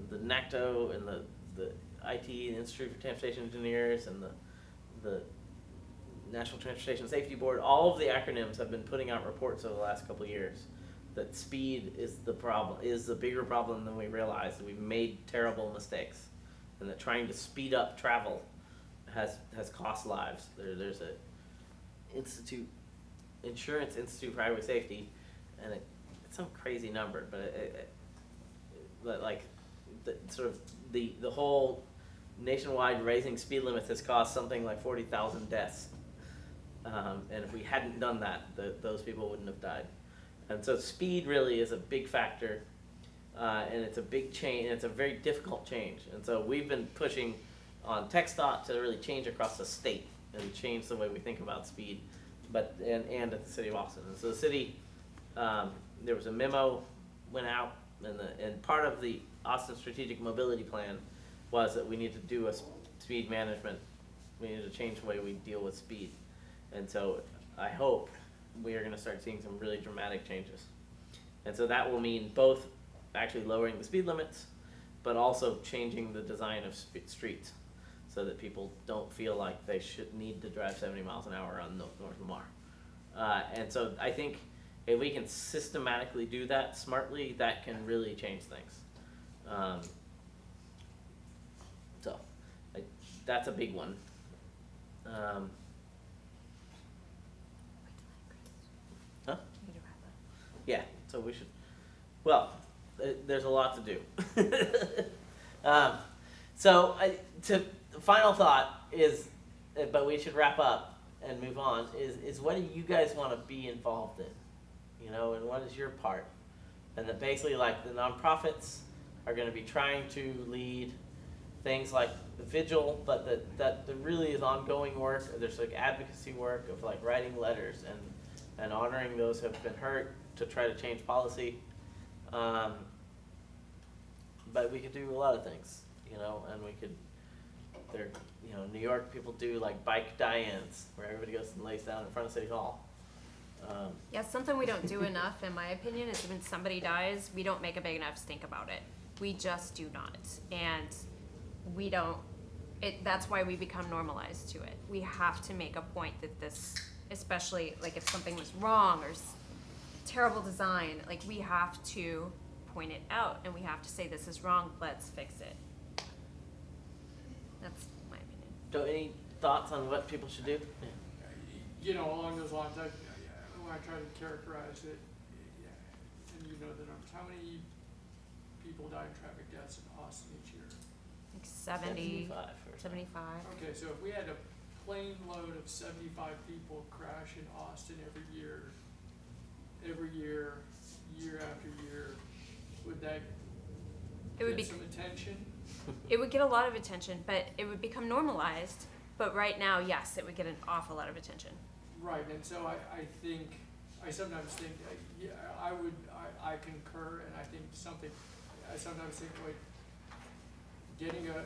the NACTO, and the IT, the Institute for Transportation Engineers, and the National Transportation Safety Board, all of the acronyms have been putting out reports over the last couple of years that speed is the problem, is the bigger problem than we realize, that we've made terrible mistakes, and that trying to speed up travel has cost lives. There's a Insurance Institute for Highway Safety, and it's some crazy number, but like the whole nationwide raising speed limits has caused something like 40,000 deaths. And if we hadn't done that, those people wouldn't have died. And so speed really is a big factor, and it's a big change, and it's a very difficult change. And so we've been pushing on TxDOT to really change across the state and change the way we think about speed, and at the City of Austin. And so the city, there was a memo went out, and part of the Austin Strategic Mobility Plan was that we need to do a speed management. We need to change the way we deal with speed. And so I hope we are going to start seeing some really dramatic changes. And so that will mean both actually lowering the speed limits, but also changing the design of streets so that people don't feel like they should need to drive 70 miles an hour on North Lamar. And so I think if we can systematically do that smartly, that can really change things. That's a big one. Huh? Yeah, so we should, well, there's a lot to do. The final thought is, but we should wrap up, and move on, is what do you guys wanna be involved in? You know, and what is your part? And that basically, like, the nonprofits are gonna be trying to lead things like the vigil, but that there really is ongoing work, there's like advocacy work of like writing letters and honoring those who have been hurt to try to change policy. But we could do a lot of things, you know, and we could, you know, New York people do like bike die-ins, where everybody goes and lays down in front of City Hall. Yeah, something we don't do enough, in my opinion, is when somebody dies, we don't make a big enough stink about it. We just do not. And we don't, that's why we become normalized to it. We have to make a point that this, especially like if something was wrong or terrible design, like we have to point it out and we have to say this is wrong, let's fix it. That's my opinion. So any thoughts on what people should do? Yeah. You know, along those lines, when I try to characterize it, and you know the numbers, how many people die in traffic deaths in Austin each year? Like 70, 75 or something. 75. Okay, so if we had a plane load of 75 people crash in Austin every year, year after year, would that It would get be, some attention? it would get a lot of attention, but it would become normalized. But right now, yes, it would get an awful lot of attention. Right, and so I sometimes think, I concur, and I think I sometimes think like getting a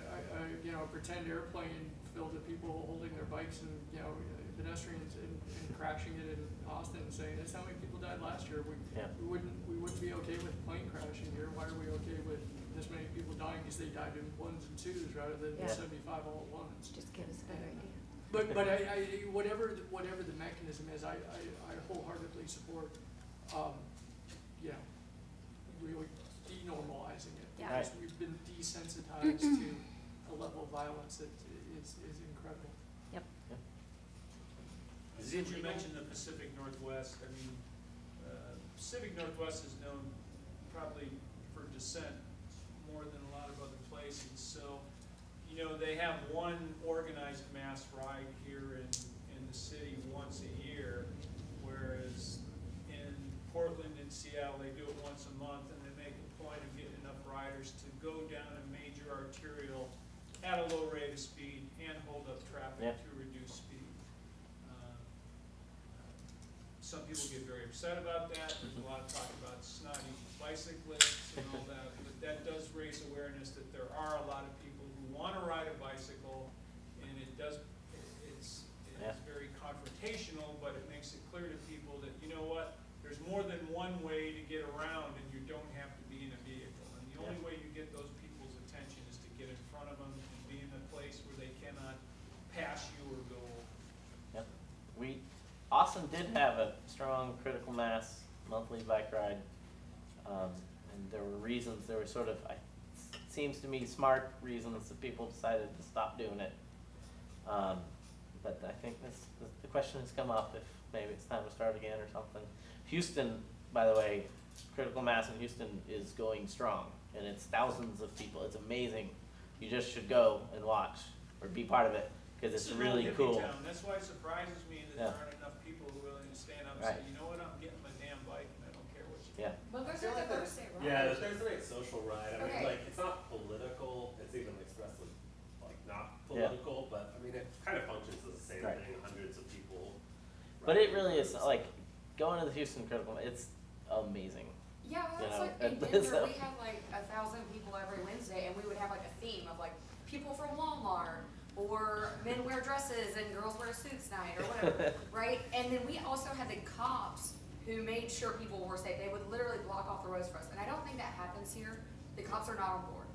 pretend airplane filled with people holding their bikes and, you know, pedestrians and crashing it in Austin and saying, that's how many people died last year. We wouldn't be okay with plane crashing here. Why are we okay with this many people dying because they died in ones and twos rather than 75 all at once? Just give us a better idea. But whatever the mechanism is, I wholeheartedly support, you know, really denormalizing it. Yeah. Because we've been desensitized to a level of violence that is incredible. Yep. Since you mentioned the Pacific Northwest, I mean, Pacific Northwest is known probably for dissent more than a lot of other places. So, you know, they have one organized mass ride here in the city once a year, whereas in Portland and Seattle, they do it once a month, and they make a point of getting enough riders to go down a major arterial at a low rate of speed and hold up traffic to reduce speed. Some people get very upset about that. There's a lot of talk about snotty bicyclists and all that, but that does raise awareness that there are a lot of people who want to ride a bicycle, and it's very confrontational, but it makes it clear to people that, you know what, there's more than one way to get around, and you don't have to be in a vehicle. And the only way you get those people's attention is to get in front of them and be in a place where they cannot pass you or go over. Yep. Austin did have a strong critical mass monthly bike ride, and there were reasons. There were sort of, it seems to me, smart reasons that people decided to stop doing it. But I think the question has come up if maybe it's time to start again or something. Houston, by the way, critical mass in Houston is going strong, and it's thousands of people. It's amazing. You just should go and watch or be part of it because it's really cool. Town. That's why it surprises me that there aren't enough people who are willing to stand up and say, you know what, I'm getting my damn bike and I don't care what you do. But there's like a Thursday, right? Yeah, the Thursday night social ride, I mean, Okay. like, it's not political, it's even expressly, like, not political, but, I mean, it kind of functions as the same thing, hundreds of people. But it really is, like, going to the Houston Critical, it's amazing. Yeah, well, You that's know, like in and Denver, so- we had like 1,000 people every Wednesday, and we would have like a theme of like people from Walmart, or men wear dresses and girls wear suits night, or whatever, right? And then we also had the cops who made sure people were safe. They would literally block off the roads for us, and I don't think that happens here. The cops are not on board.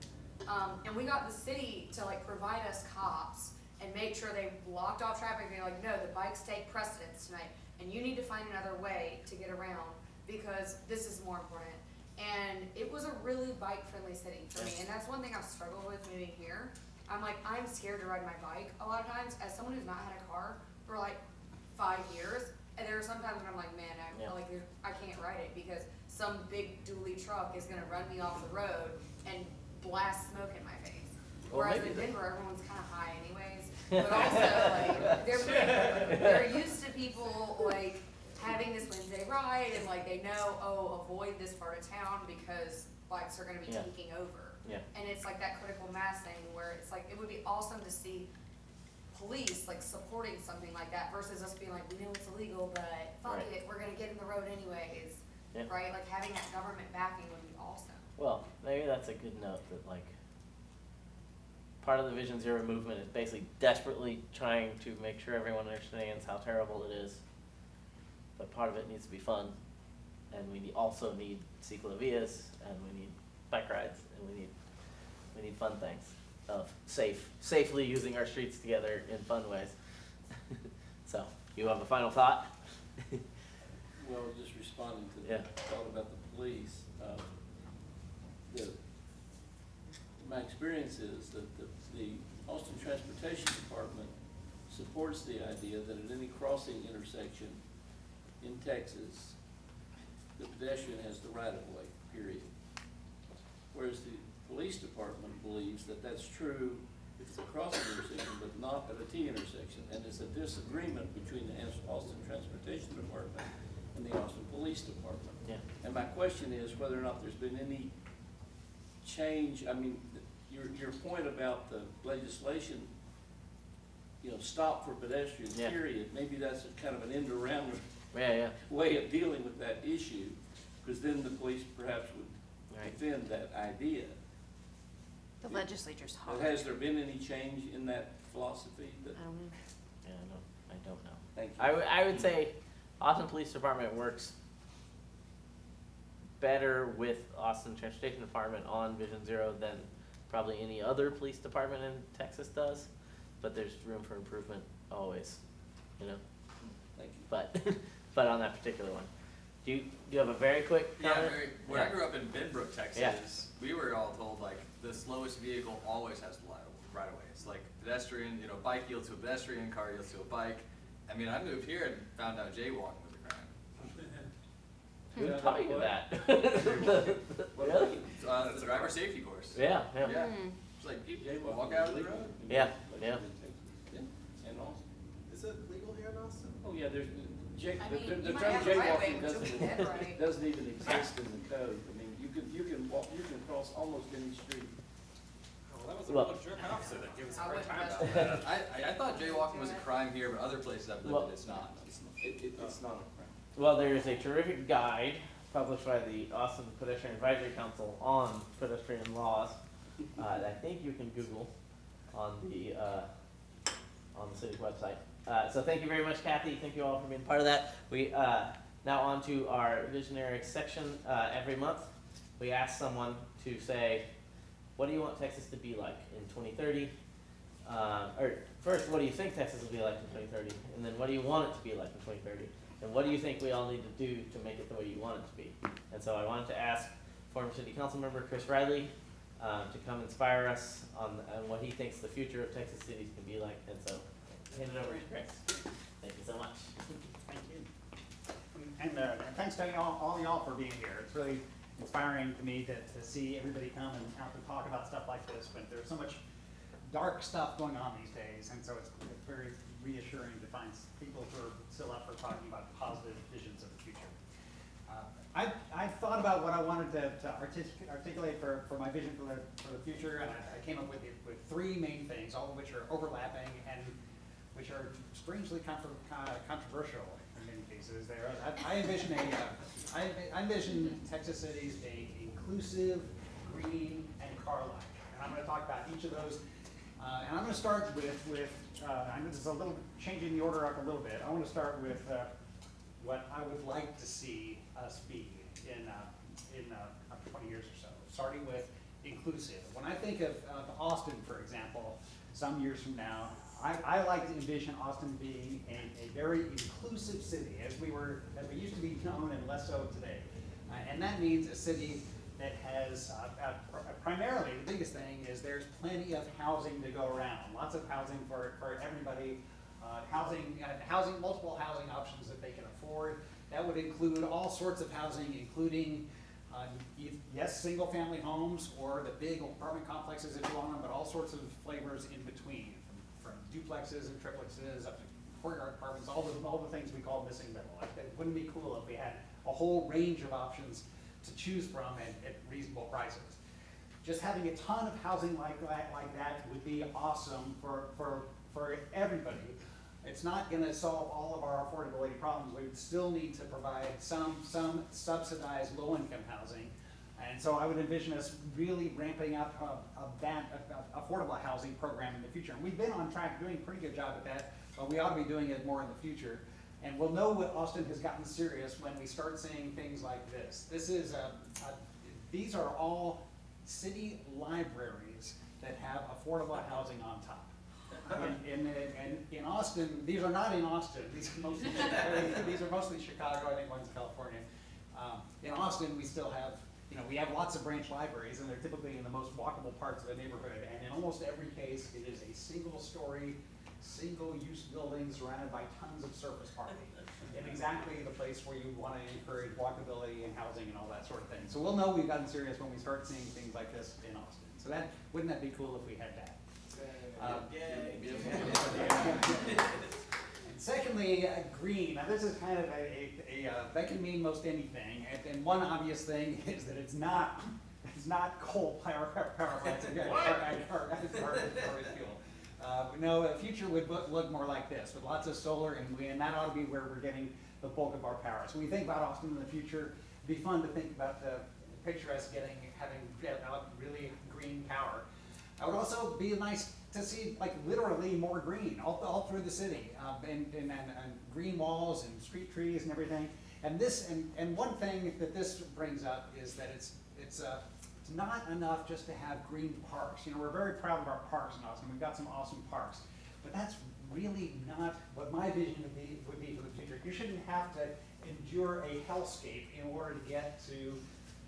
And we got the city to like provide us cops and make sure they blocked off traffic. They're like, no, the bikes take precedence tonight, and you need to find another way to get around because this is more important. And it was a really bike-friendly city for me, and that's one thing I've struggled with moving here. I'm scared to ride my bike a lot of times as someone who's not had a car for like 5 years. And there are some times when I'm like, man, I can't ride it because some big dually truck is gonna run me off the road and blast smoke in my face. Well, Whereas maybe in Denver, everyone's kind of high anyways. but also like they're used to people like having this Wednesday ride and like they know, oh, avoid this part of town because bikes are gonna be Yeah. taking over. Yeah. And it's like that critical mass thing where it's like, it would be awesome to see police like supporting something like that versus us being like, we know it's illegal, but fuck Right. it, we're gonna get in the road anyways. Yeah. Right, like having that government backing would be awesome. Well, maybe that's a good note, that like, part of the Vision Zero movement is basically desperately trying to make sure everyone understands how terrible it is. But part of it needs to be fun, and we also need ciclovías, and we need bike rides, and we need fun things of safely using our streets together in fun ways. So, you have a final thought? Well, just responding to Yeah. the thought about the police, my experience is that the Austin Transportation Department supports the idea that at any crossing intersection in Texas, the pedestrian has the right of way, period. Whereas the police department believes that that's true if it's a crossing intersection, but not at a T intersection. And it's a disagreement between the Austin Transportation Department and the Austin Police Department. Yeah. And my question is whether or not there's been any change. I mean, your point about the legislation, stop for pedestrians, Yeah. period, maybe that's a kind of an end around Yeah. way of dealing with that issue, because then the police perhaps would Right. defend that idea. The legislature's But hard. has there been any change in that philosophy? That, I don't know. Yeah, I don't know. thank you. I would say Austin Police Department works better with Austin Transportation Department on Vision Zero than probably any other police department in Texas does, but there's room for improvement always, Thank you. but on that particular one. Do you have a very quick comment? When Yeah. I grew up in Benbrook, Texas, we were all told like the slowest vehicle always has the right of way. It's like pedestrian, bike yields to a pedestrian, car yields to a bike. I mean, I moved here and found out jaywalking was a crime. Who Yeah, taught you what? that? What Really? about you? It's a driver safety course. Yeah. Yeah. Hmm. It's like people Jaywalking walk is out of the legal road. in Yeah, places yeah. in Texas. Yeah, and Austin. Is it legal here in Austin? Oh, yeah, there's, I mean, the you might term have a right of way, jaywalking but you'll be dead right. doesn't even exist in the code. I mean, you can cross almost any street. Well, that was a Well- real jerk officer that gave us a I hard wouldn't time mess about with that. I thought jaywalking was a crime here, but other places I've lived Well- it's not. It's not a crime. Well, there is a terrific guide published by the Austin Pedestrian Advisory Council on pedestrian laws that I think you can Google on the city's website. So thank you very much, Kathy. Thank you all for being part of that. We now on to our visionary section. Every month, we ask someone to say, what do you want Texas to be like in 2030? Or first, what do you think Texas will be like in 2030? And then what do you want it to be like in 2030? And what do you think we all need to do to make it the way you want it to be? And so I wanted to ask former city council member Chris Riley to come inspire us on what he thinks the future of Texas cities can be like. And so hand it over to Chris. Thank you so much. Thank you. And thanks to all y'all for being here. It's really inspiring to me to see everybody come and out to talk about stuff like this, but there's so much dark stuff going on these days, and so it's very reassuring to find people who are still up for talking about positive visions of the future. I thought about what I wanted to articulate for my vision for the future, and I came up with three main things, all of which are overlapping and which are strangely controversial in many cases. I envision Texas cities being inclusive, green, and car-like. And I'm going to talk about each of those. And I'm going to start with I know this is a little changing the order up a little bit. I want to start with what I would like to see us be in 20 years or so, starting with inclusive. When I think of Austin, for example, some years from now, I like to envision Austin being a very inclusive city, as we used to be known, and less so today. And that means a city that has, primarily, the biggest thing is there's plenty of housing to go around. Lots of housing for everybody, multiple housing options that they can afford. That would include all sorts of housing, including, yes, single-family homes, or the big apartment complexes if you want them, but all sorts of flavors in between, from from duplexes and triplexes up to courtyard apartments, all the things we call missing middle. Like, it wouldn't be cool if we had a whole range of options to choose from at reasonable prices. Just having a ton of housing like that would be awesome for everybody. It's not gonna solve all of our affordability problems. We would still need to provide some subsidized low-income housing. And so I would envision us really ramping up that affordable housing program in the future. And we've been on track doing a pretty good job at that, but we ought to be doing it more in the future. And we'll know what Austin has gotten serious when we start seeing things like this. This is these are all city libraries that have affordable housing on top. In Austin, these are not in Austin. These are mostly Chicago. I think one's California. In Austin, we still have, we have lots of branch libraries, and they're typically in the most walkable parts of the neighborhood. And in almost every case, it is a single-story, single-use building surrounded by tons of surface parking. In exactly the place where you want to encourage walkability and housing and all that sort of thing. So we'll know we've gotten serious when we start seeing things like this in Austin. So wouldn't that be cool if we had that? And secondly, green. Now this is kind of that can mean most anything. And one obvious thing is that it's not coal power plants or fuel. No, the future would look more like this, with lots of solar and that ought to be where we're getting the bulk of our power. So when we think about Austin in the future, it'd be fun to think about picture us having really green power. It would also be nice to see, like, literally more green all through the city, and green walls and street trees and everything. And one thing that this brings up is that it's not enough just to have green parks. We're very proud of our parks in Austin. We've got some awesome parks, but that's really not what my vision would be for the future. You shouldn't have to endure a hellscape in order to get to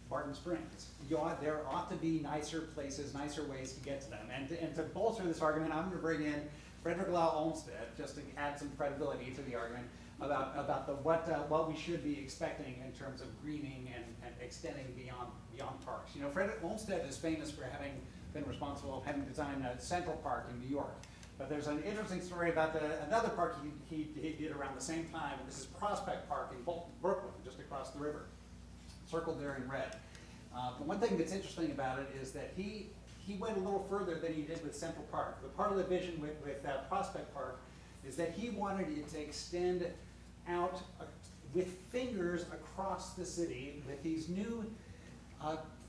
Barton Springs. There ought to be nicer places, nicer ways to get to them. And to bolster this argument, I'm going to bring in Frederick Lau Olmsted, just to add some credibility to the argument about what we should be expecting in terms of greening and extending beyond parks. Frederick Olmsted is famous for having been responsible, having designed Central Park in New York. But there's an interesting story about another park he did around the same time, and this is Prospect Park in Brooklyn, just across the river, circled there in red. But one thing that's interesting about it is that he went a little further than he did with Central Park. The part of the vision with Prospect Park is that he wanted it to extend out with fingers across the city with these new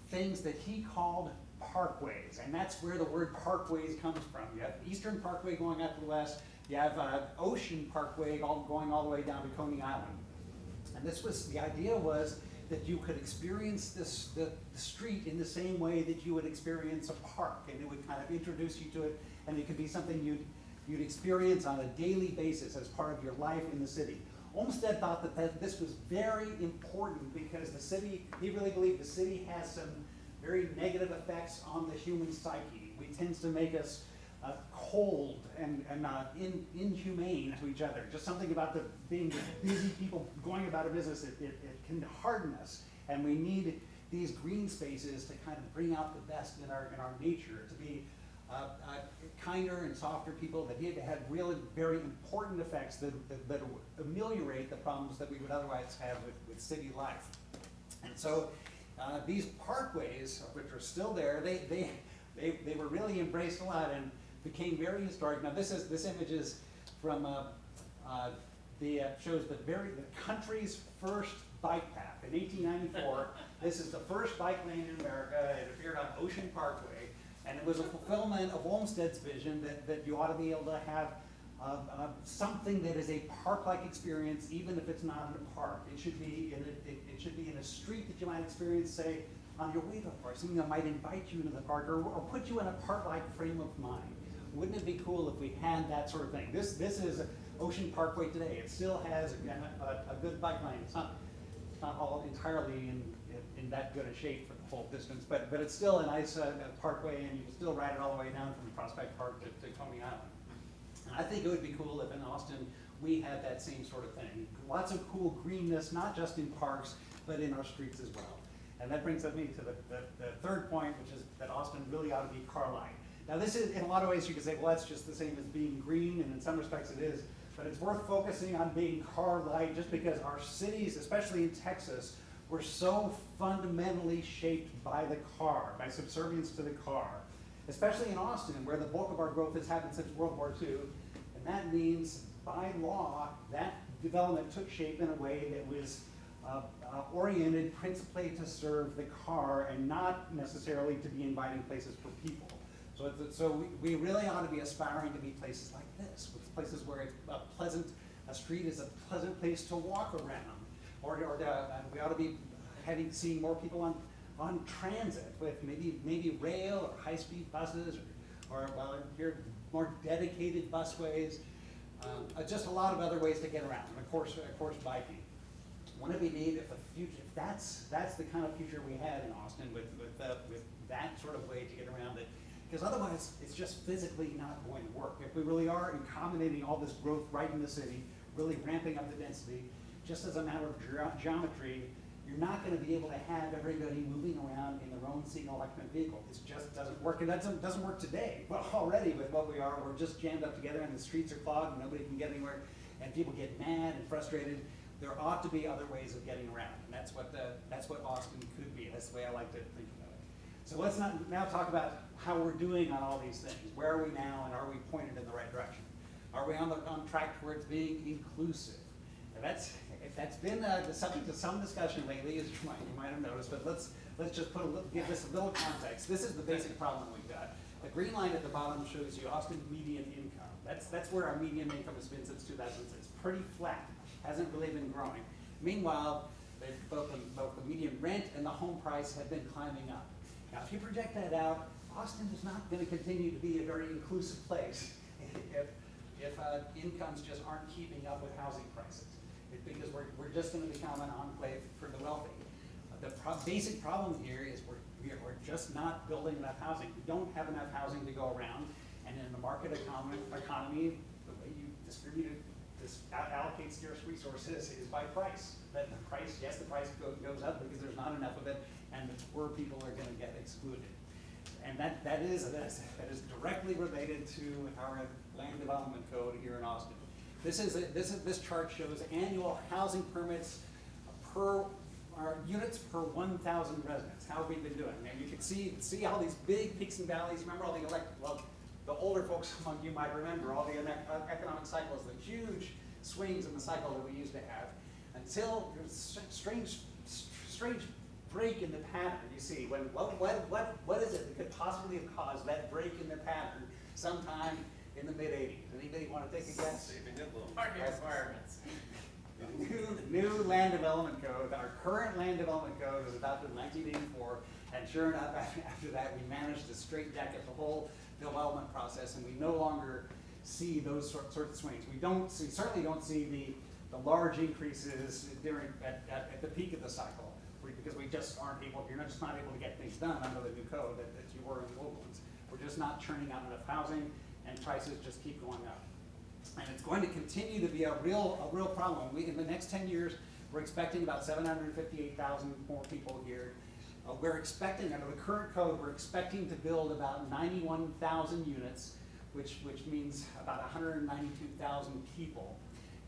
things that he called parkways, and that's where the word parkways comes from. You have Eastern Parkway going out to the west, you have Ocean Parkway going all the way down to Coney Island. And the idea was that you could experience the street in the same way that you would experience a park, and it would kind of introduce you to it, and it could be something you'd experience on a daily basis as part of your life in the city. Olmsted thought that this was very important because he really believed the city has some very negative effects on the human psyche. It tends to make us cold and inhumane to each other. Just something about being busy people going about a business, it can harden us. And we need these green spaces to kind of bring out the best in our nature, to be kinder and softer people, that had really very important effects that ameliorate the problems that we would otherwise have with city life. And so these parkways, which are still there, they were really embraced a lot and became very historic. Now this image is from shows the country's first bike path. In 1894, this is the first bike lane in America. It appeared on Ocean Parkway, and it was a fulfillment of Olmsted's vision that you ought to be able to have something that is a park-like experience, even if it's not in a park. It should be in a street that you might experience, say, on your way to the park, something that might invite you into the park or put you in a park-like frame of mind. Wouldn't it be cool if we had that sort of thing? This is Ocean Parkway today. It still has a good bike lane. It's not all entirely in that good a shape for the whole distance, but it's still a nice parkway, and you can still ride it all the way down from Prospect Park to Coney Island. And I think it would be cool if in Austin we had that same sort of thing. Lots of cool greenness, not just in parks, but in our streets as well. And that brings me to the third point, which is that Austin really ought to be car-like. Now this is, in a lot of ways you could say, well, that's just the same as being green, and in some respects it is, but it's worth focusing on being car light just because our cities, especially in Texas, were so fundamentally shaped by the car, by subservience to the car. Especially in Austin, where the bulk of our growth has happened since World War II, and that means, by law, that development took shape in a way that was oriented principally to serve the car and not necessarily to be inviting places for people. So we really ought to be aspiring to be places like this, with places where it's a street is a pleasant place to walk around, or we ought to be seeing more people on transit with maybe rail or high-speed buses, or well, here more dedicated busways. Just a lot of other ways to get around, and of course biking. Wouldn't it be neat if the future, if that's the kind of future we had in Austin with that sort of way to get around it? Because otherwise, it's just physically not going to work. If we really are accommodating all this growth right in the city, really ramping up the density, just as a matter of geometry, you're not going to be able to have everybody moving around in their own single electric vehicle. It just doesn't work, and that doesn't work today. But already with what we are, we're just jammed up together, and the streets are clogged, and nobody can get anywhere, and people get mad and frustrated. There ought to be other ways of getting around, and that's what Austin could be. That's the way I like to think about it. So let's now talk about how we're doing on all these things. Where are we now, and are we pointed in the right direction? Are we on track towards being inclusive? And that's been the subject of some discussion lately, as you might have noticed. But let's just give this a little context. This is the basic problem we've got. The green line at the bottom shows you Austin median income. That's where our median income has been since 2006. Pretty flat, hasn't really been growing. Meanwhile, both the median rent and the home price have been climbing up. Now, if you project that out, Austin is not going to continue to be a very inclusive place if incomes just aren't keeping up with housing prices. Because we're just going to become an enclave for the wealthy. The basic problem here is we're just not building enough housing. We don't have enough housing to go around, and in the market economy, the way you distribute it, allocate scarce resources is by price. That the price, yes, the price goes up because there's not enough of it, and the poor people are going to get excluded. And that is directly related to our land development code here in Austin. This chart shows annual housing permits units per 1,000 residents. How have we been doing? And you can see all these big peaks and valleys. Remember all the older folks among you might remember all the economic cycles, the huge swings in the cycle that we used to have, until there's a strange break in the pattern. You see, what is it that could possibly have caused that break in the pattern sometime in the mid-'80s? Anybody want to take a guess? Parking requirements. New land development code. Our current land development code was adopted in 1984, and sure enough, after that, we managed to straight jacket the whole development process, and we no longer see those sorts of swings. We certainly don't see the large increases at the peak of the cycle, because we just aren't able. You're just not able to get things done under the new code that you were in the old ones. We're just not churning out enough housing, and prices just keep going up. And it's going to continue to be a real problem. In the next 10 years, we're expecting about 758,000 more people here. We're expecting, under the current code, we're expecting to build about 91,000 units, which means about 192,000 people.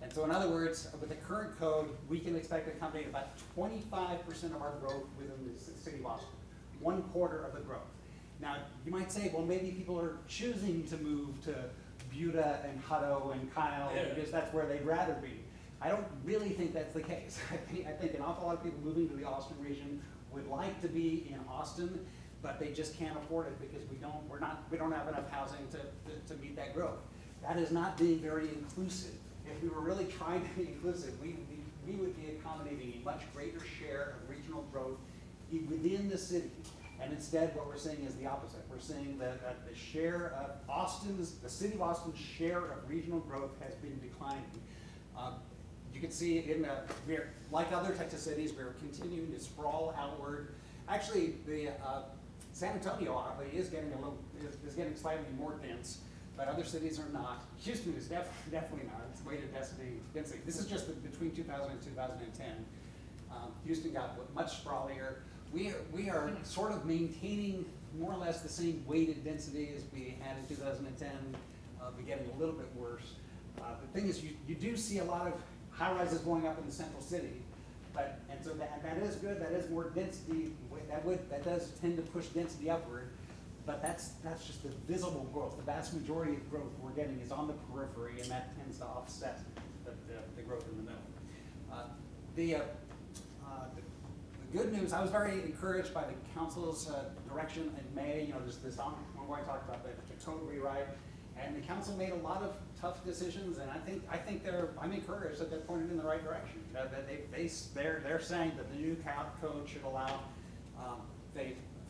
And so in other words, with the current code, we can expect to accommodate about 25% of our growth within the city of Austin, 1/4 of the growth. Now, you might say, well, maybe people are choosing to move to Buda and Hutto and Kyle because that's where they'd rather be. I don't really think that's the case. I think an awful lot of people moving to the Austin region would like to be in Austin, but they just can't afford it because we don't have enough housing to meet that growth. That is not being very inclusive. If we were really trying to be inclusive, we would be accommodating a much greater share of regional growth within the city. And instead, what we're seeing is the opposite. We're seeing that the share of the city of Austin's share of regional growth has been declining. You can see we're, like other Texas cities, we're continuing to sprawl outward. Actually, the San Antonio oddly is getting slightly more dense, but other cities are not. Houston is definitely not. It's way to density. This is just between 2000 and 2010. Houston got much sprawlier. We are sort of maintaining more or less the same weighted density as we had in 2010, but getting a little bit worse. The thing is, you do see a lot of high-rises going up in the central city, and so that is good, that is more density, that does tend to push density upward, but that's just the visible growth. The vast majority of growth we're getting is on the periphery, and that tends to offset the growth in the middle. The good news, I was very encouraged by the council's direction in May, you know, this ongoing talk about the code rewrite, and the council made a lot of tough decisions, and I'm encouraged that they're pointed in the right direction. They're saying that the new code should allow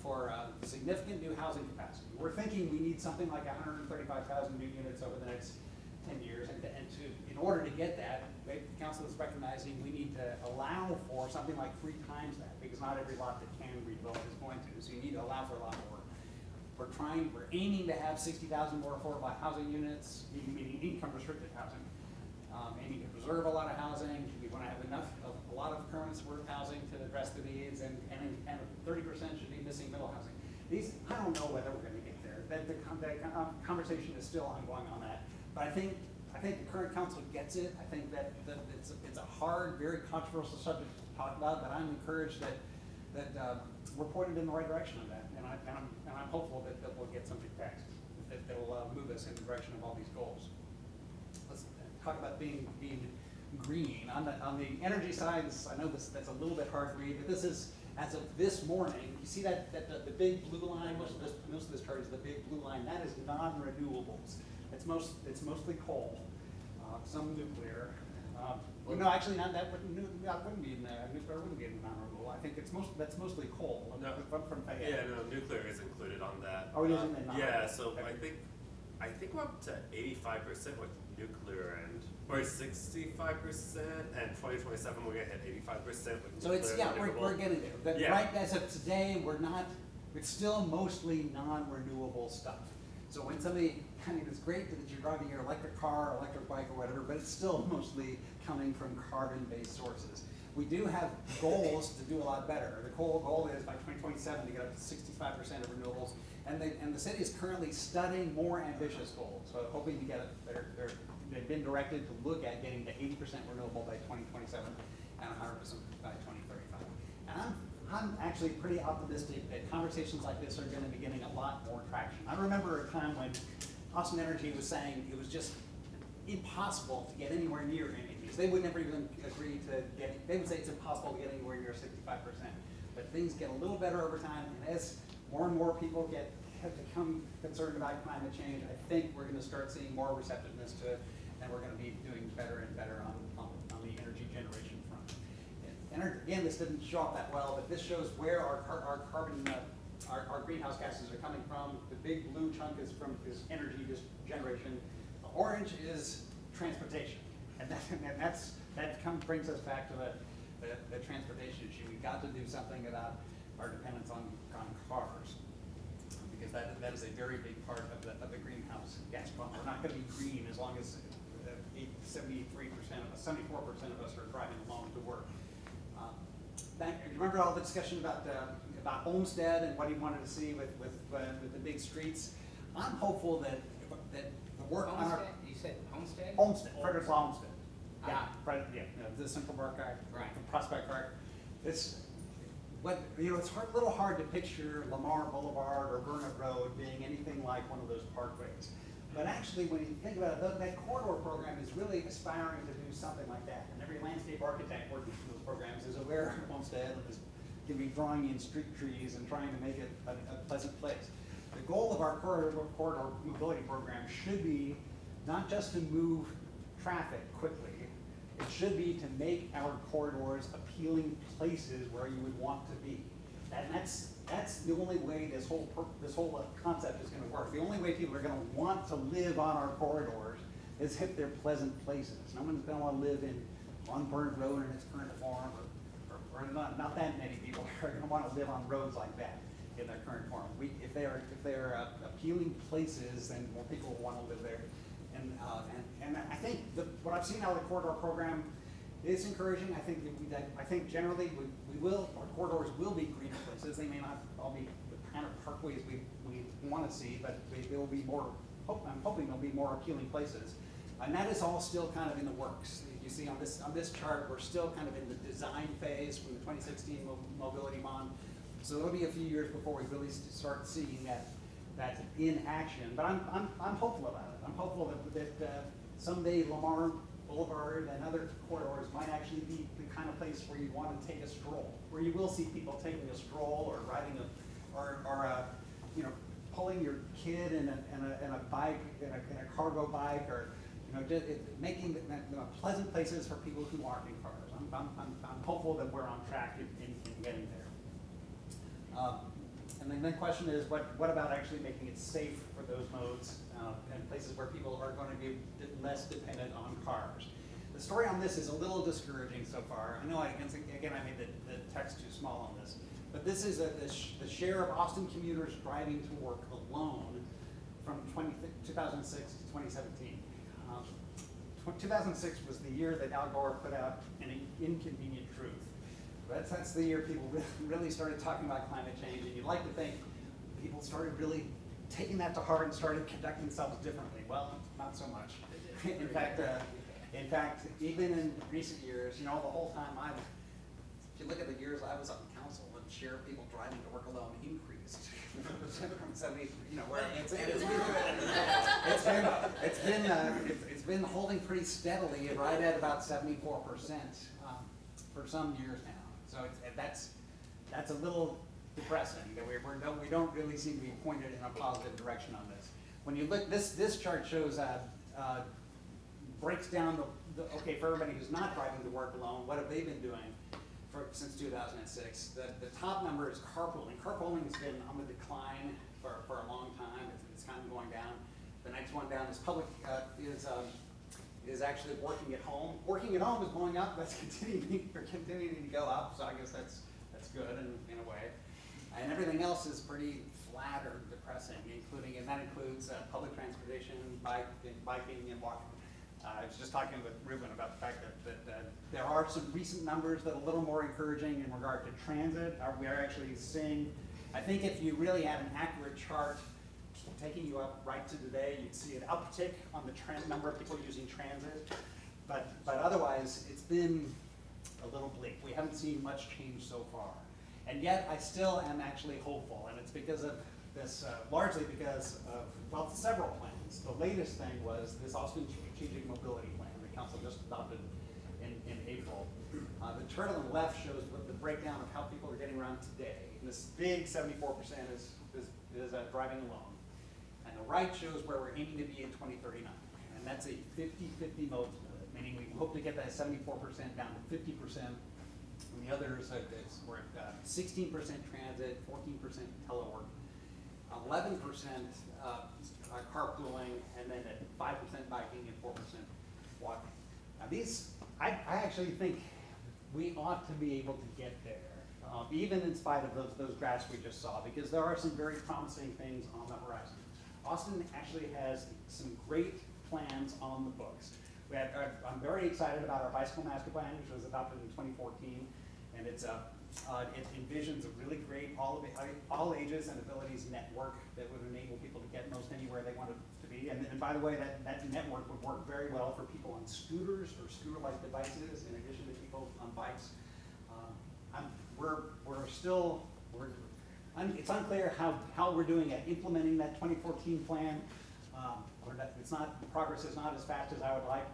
for significant new housing capacity. We're thinking we need something like 135,000 new units over the next 10 years, and in order to get that, the council is recognizing we need to allow for something like 3 times that, because not every lot that can be built is going to, so you need to allow for a lot more. We're aiming to have 60,000 more affordable housing units, meaning income restricted housing, aiming to preserve a lot of housing. We want to have a lot of permanent supportive housing to address the needs, and 30% should be missing middle housing. I don't know whether we're going to get there. The conversation is still ongoing on that, but I think the current council gets it. I think that it's a hard, very controversial subject to talk about, but I'm encouraged that we're pointed in the right direction on that, and I'm hopeful that we'll get something passed that will move us in the direction of all these goals. Let's talk about being green. On the energy side, I know that's a little bit hard to read, but this is, as of this morning, you see that the big blue line, most of this chart is the big blue line, that is non-renewables. It's mostly coal, some nuclear. No, actually, that wouldn't be nuclear wouldn't be non-renewable. I think that's mostly coal. No. From Yeah, no, nuclear is included on that. Oh, it is in the non-renewable. Yeah, so Okay. I think we're up to 85% with nuclear or 65%, and 2027 we're gonna hit 85% with So nuclear. we're getting there. But Yeah. right as of today, it's still mostly non-renewable stuff. So when it's great that you're driving your electric car, or electric bike, or whatever, but it's still mostly coming from carbon-based sources. We do have goals to do a lot better. The goal is by 2027 to get up to 65% of renewables, and the city is currently studying more ambitious goals. So hoping to get they've been directed to look at getting to 80% renewable by 2027 and 100% by 2035. And I'm actually pretty optimistic that conversations like this are going to be getting a lot more traction. I remember a time when Austin Energy was saying it was just impossible to get anywhere near any of these. They would never even agree to they would say it's impossible to get anywhere near 65%. But things get a little better over time, and as more and more people have become concerned about climate change, I think we're going to start seeing more receptiveness to it, and we're going to be doing better and better on the energy generation front. And again, this didn't show up that well, but this shows where our carbon, our greenhouse gases are coming from. The big blue chunk is energy generation. The orange is transportation, and that brings us back to the transportation issue. We've got to do something about our dependence on cars, because that is a very big part of the greenhouse gas problem. We're not going to be green as long as 74% of us are driving along to work. Remember all the discussion about Olmsted and what he wanted to see with the big streets? I'm hopeful that the work on our You said Homestead? Frederick Law Olmsted. Yeah, the Central Park guy, Right. from Prospect Park. It's a little hard to picture Lamar Boulevard or Burnett Road being anything like one of those parkways. But actually, when you think about it, that corridor program is really aspiring to do something like that. And every landscape architect working through those programs is aware of Homestead and is going to be drawing in street trees and trying to make it a pleasant place. The goal of our corridor mobility program should be not just to move traffic quickly, it should be to make our corridors appealing places where you would want to be. And that's the only way this whole concept is going to work. The only way people are going to want to live on our corridors is if they're pleasant places. No one's going to want to live on Burnt Road in its current form, or not that many people are going to want to live on roads like that in their current form. If they're appealing places, then more people will want to live there. And I think what I've seen out of the corridor program is encouraging. I think generally our corridors will be greener places. They may not all be kind of parkways we want to see, but there will be more, I'm hoping there'll be more appealing places. And that is all still kind of in the works. You see on this chart, we're still kind of in the design phase from the 2016 mobility bond. So it'll be a few years before we really start seeing that in action. But I'm hopeful about it. I'm hopeful that someday Lamar Boulevard and other corridors might actually be the kind of place where you want to take a stroll, where you will see people taking a stroll or riding you know, pulling your kid in a bike, in a cargo bike, or you know, just making pleasant places for people who aren't in cars. I'm hopeful that we're on track in getting there. And then the question is, what about actually making it safe for those modes and places where people are going to be less dependent on cars? The story on this is a little discouraging so far. I know, again, I made the text too small on this, but this is the share of Austin commuters driving to work alone from 2006 to 2017. 2006 was the year that Al Gore put out An Inconvenient Truth. That's the year people really started talking about climate change, and you'd like to think people started really taking that to heart and started conducting themselves differently. Well, not so much. In fact, even in recent years, you know, the whole time if you look at the years I was on council, the share of people driving to work alone increased from 70, you know, where it's been holding pretty steadily, right at about 74% for some years now. So that's a little depressing that we don't really seem to be pointed in a positive direction on this. When you look, this chart shows breaks down okay, for everybody who's not driving to work alone, what have they been doing since 2006? The top number is carpooling. Carpooling has been on the decline for a long time. It's kind of going down. The next one down is is actually working at home. Working at home is going up. That's continuing to go up. So I guess that's good in a way. And everything else is pretty flat or depressing, and that includes public transportation, biking, and walking. I was just talking with Ruben about the fact that there are some recent numbers that are a little more encouraging in regard to transit. We are actually seeing, I think if you really had an accurate chart taking you up right to today, you'd see an uptick on the number of people using transit. But otherwise, it's been a little bleak. We haven't seen much change so far. And yet, I still am actually hopeful, and it's because of this, largely because of, well, several plans. The latest thing was this Austin Strategic Mobility Plan the council just adopted in April. The chart on the left shows what the breakdown of how people are getting around today. And this big 74% is driving alone. And the right shows where we're aiming to be in 2039. And that's a 50-50 mode split, meaning we hope to get that 74% down to 50%. And the others, we're at 16% transit, 14% telework, 11% carpooling, and then at 5% biking and 4% walking. Now these, I actually think we ought to be able to get there, even in spite of those graphs we just saw, because there are some very promising things on the horizon. Austin actually has some great plans on the books. I'm very excited about our bicycle master plan, which was adopted in 2014, and it envisions a really great all ages and abilities network that would enable people to get most anywhere they wanted to be. And by the way, that network would work very well for people on scooters or scooter-like devices, in addition to people on bikes. It's unclear how we're doing at implementing that 2014 plan. Progress is not as fast as I would like,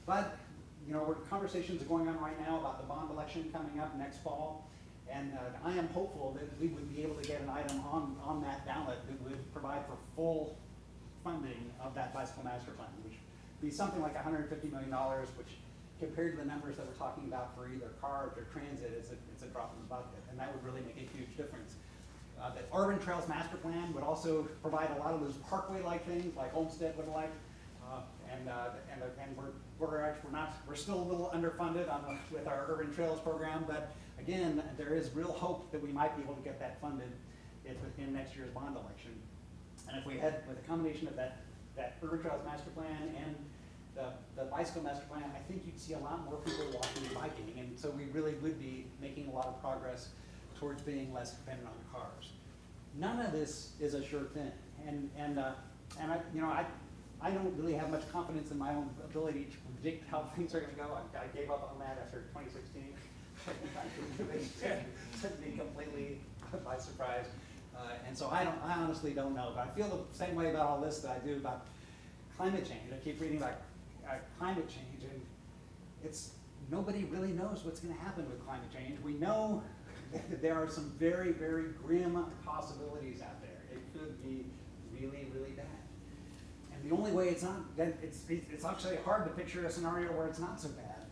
but you know, conversations are going on right now about the bond election coming up next fall, and I am hopeful that we would be able to get an item on that ballot that would provide for full funding of that bicycle master plan, which would be something like $150 million, which compared to the numbers that we're talking about for either cars or transit, it's a drop in the bucket, and that would really make a huge difference. The Urban Trails Master Plan would also provide a lot of those parkway-like things, like Olmsted would like, and we're still a little underfunded with our Urban Trails program, but again, there is real hope that we might be able to get that funded in next year's bond election. And if we had, with a combination of that Urban Trails Master Plan and the bicycle master plan, I think you'd see a lot more people walking and biking, and so we really would be making a lot of progress towards being less dependent on cars. none of this is a sure thing. And I, you know, I don't really have much confidence in my own ability to predict how things are gonna go. I gave up on that after 2016. It took me completely by surprise. And so I honestly don't know, but I feel the same way about all this that I do about climate change. I keep reading about climate change, and nobody really knows what's gonna happen with climate change. We know that there are some very, very grim possibilities out there. It could be really, really bad. And the only way it's actually hard to picture a scenario where it's not so bad.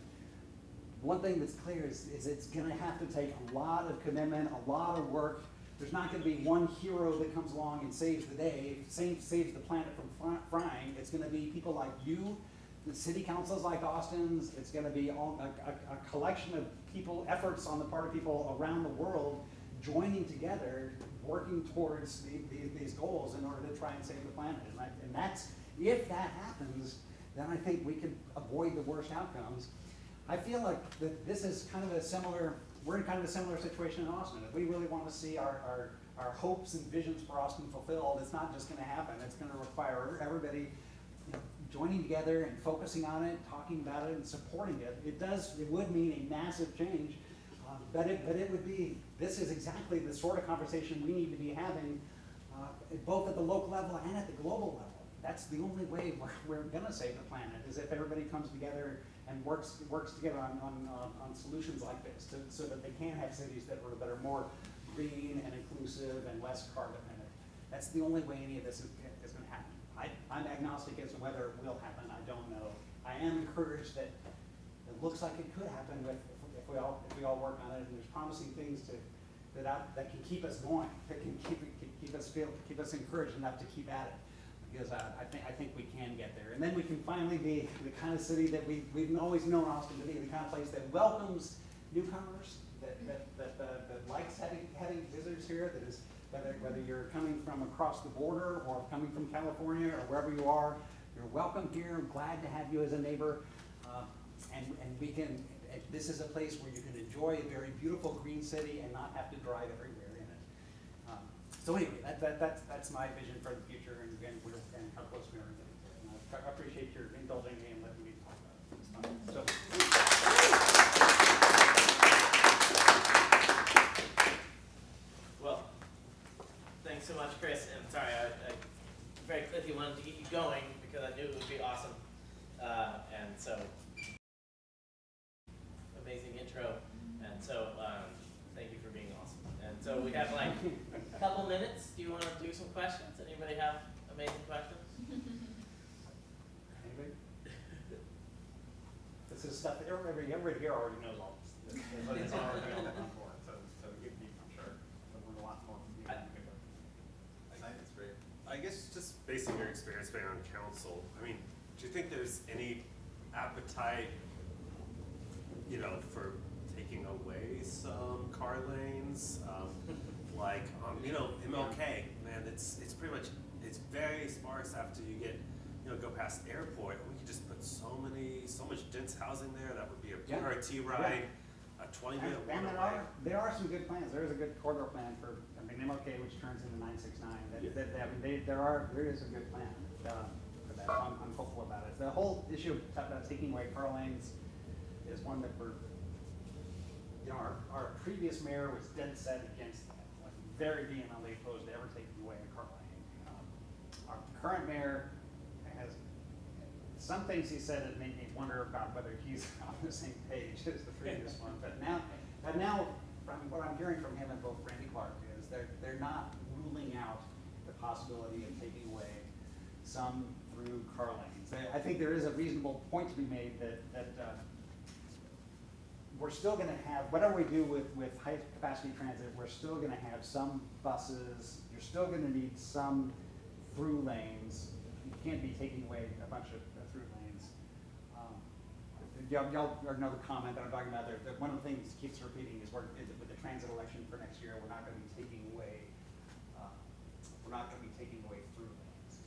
One thing that's clear is it's gonna have to take a lot of commitment, a lot of work. There's not gonna be one hero that comes along and saves the day, saves the planet from frying. It's gonna be people like you, the city councils like Austin's. It's gonna be a collection of people, efforts on the part of people around the world joining together, working towards these goals in order to try and save the planet. And that's, if that happens, then I think we can avoid the worst outcomes. I feel like that this is kind of a similar, we're in kind of a similar situation in Austin. If we really want to see our hopes and visions for Austin fulfilled, it's not just gonna happen. It's gonna require everybody, you know, joining together and focusing on it, talking about it and supporting it. It would mean a massive change, but it would be, this is exactly the sort of conversation we need to be having, both at the local level and at the global level. That's the only way we're gonna save the planet, is if everybody comes together and works together on solutions like this, so that they can have cities that are more green and inclusive and less carbon emitting. That's the only way any of this is gonna happen. I'm agnostic as to whether it will happen. I don't know. I am encouraged that it looks like it could happen if we all work on it, and there's promising things that can keep us going, that can keep us encouraged enough to keep at it. Because I think we can get there. And then we can finally be the kind of city that we've always known Austin to be, the kind of place that welcomes newcomers, that likes having visitors here, that is, whether you're coming from across the border or coming from California or wherever you are, you're welcome here. I'm glad to have you as a neighbor. And we can, this is a place where you can enjoy a very beautiful green city and not have to drive everywhere in it. So anyway, that's my vision for the future, and how close we are getting there. And I appreciate your indulging me and letting me talk about it. It's fun. Well, thanks so much, Chris. And sorry, I very quickly wanted to get you going because I knew it would be awesome. And so, amazing intro. And so, thank you for being awesome. And so we have like a couple minutes. Do you want to do some questions? Anybody have amazing questions? Anybody? This is stuff that everybody here already knows all this. It's already all done for it. So give me, I'm sure, learn a lot more from you. I think it's great. I guess just based on your experience being on council, I mean, do you think there's any appetite, you know, for taking away some car lanes? Like, you know, MLK, man, it's pretty much, it's very sparse after you get, you know, go past the airport. We could just put so much dense housing there. That would be a BRT ride, a 20-minute walk away. There are some good plans. There is a good corridor plan for, MLK, which turns into 969. There is a good plan for that. I'm hopeful about it. The whole issue about taking away car lanes is one that our previous mayor was dead set against that, like very vehemently opposed to ever taking away a car lane. Our current mayor has some things he said that made me wonder about whether he's on the same page as the previous one. But now, from what I'm hearing from him and both Randy Clark is they're not ruling out the possibility of taking away some through car lanes. I think there is a reasonable point to be made that we're still going to have, whatever we do with high capacity transit, we're still going to have some buses. You're still going to need some through lanes. You can't be taking away a bunch of through lanes. Y'all know the comment that I'm talking about there. One of the things that keeps repeating is with the transit election for next year, we're not going to be taking away through lanes.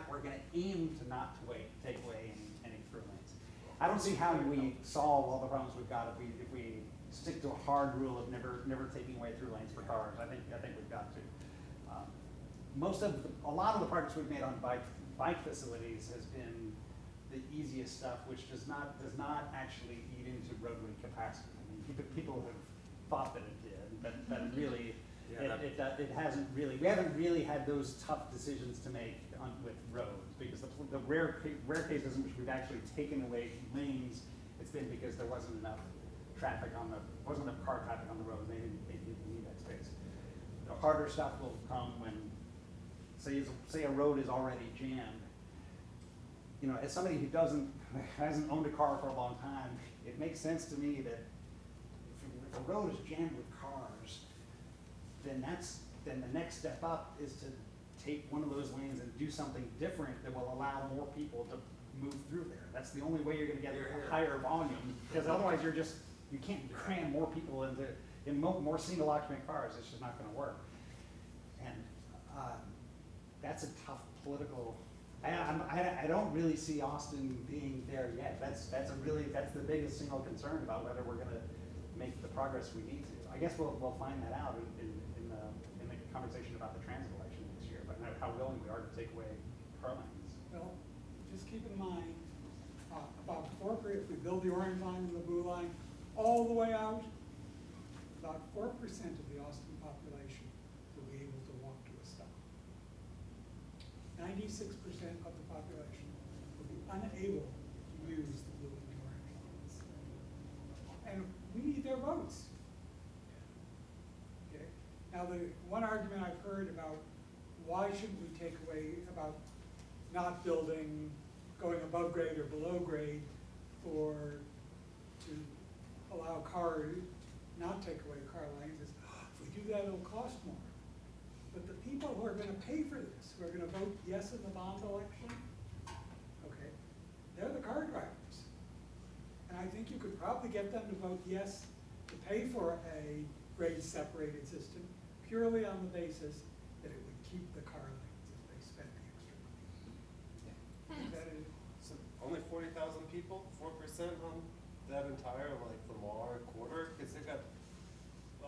We're going to aim to not take away any through lanes. I don't see how we solve all the problems we've got if we stick to a hard rule of never taking away through lanes for cars. I think we've got to. A lot of the progress we've made on bike facilities has been the easiest stuff, which does not actually eat into roadway capacity. I mean, people have thought that it did, but really, it hasn't really. We haven't really had those tough decisions to make with roads, because the rare cases in which we've actually taken away lanes, it's been because there wasn't enough wasn't enough car traffic on the road. They didn't need that space. The harder stuff will come when, say a road is already jammed. You know, as somebody who hasn't owned a car for a long time, it makes sense to me that if a road is jammed with cars, then the next step up is to take one of those lanes and do something different that will allow more people to move through there. That's the only way you're going to get a higher volume, because otherwise you can't cram more people in more single occupant cars. It's just not going to work. And that's a tough political. I don't really see Austin being there yet. That's the biggest single concern about whether we're going to make the progress we need to. I guess we'll find that out in the conversation about the transit election next year, but how willing we are to take away car lanes. Well, just keep in mind, if we build the orange line and the blue line all the way out, about 4% of the Austin population will be able to walk to a stop. 96% of the population will be unable to use the blue and the orange lines. And we need their votes. Okay. Now, the one argument I've heard about why shouldn't we take away about not building, going above grade or below grade to allow not take away car lanes is, if we do that, it'll cost more. But the people who are going to pay for this, who are going to vote yes in the bond election, okay, they're the car drivers. And I think you could probably get them to vote yes to pay for a grade separated system purely on the basis that it would keep the car lanes if they spent the extra money. That is, So only 40,000 people, 4% on that entire Lamar quarter, because they got.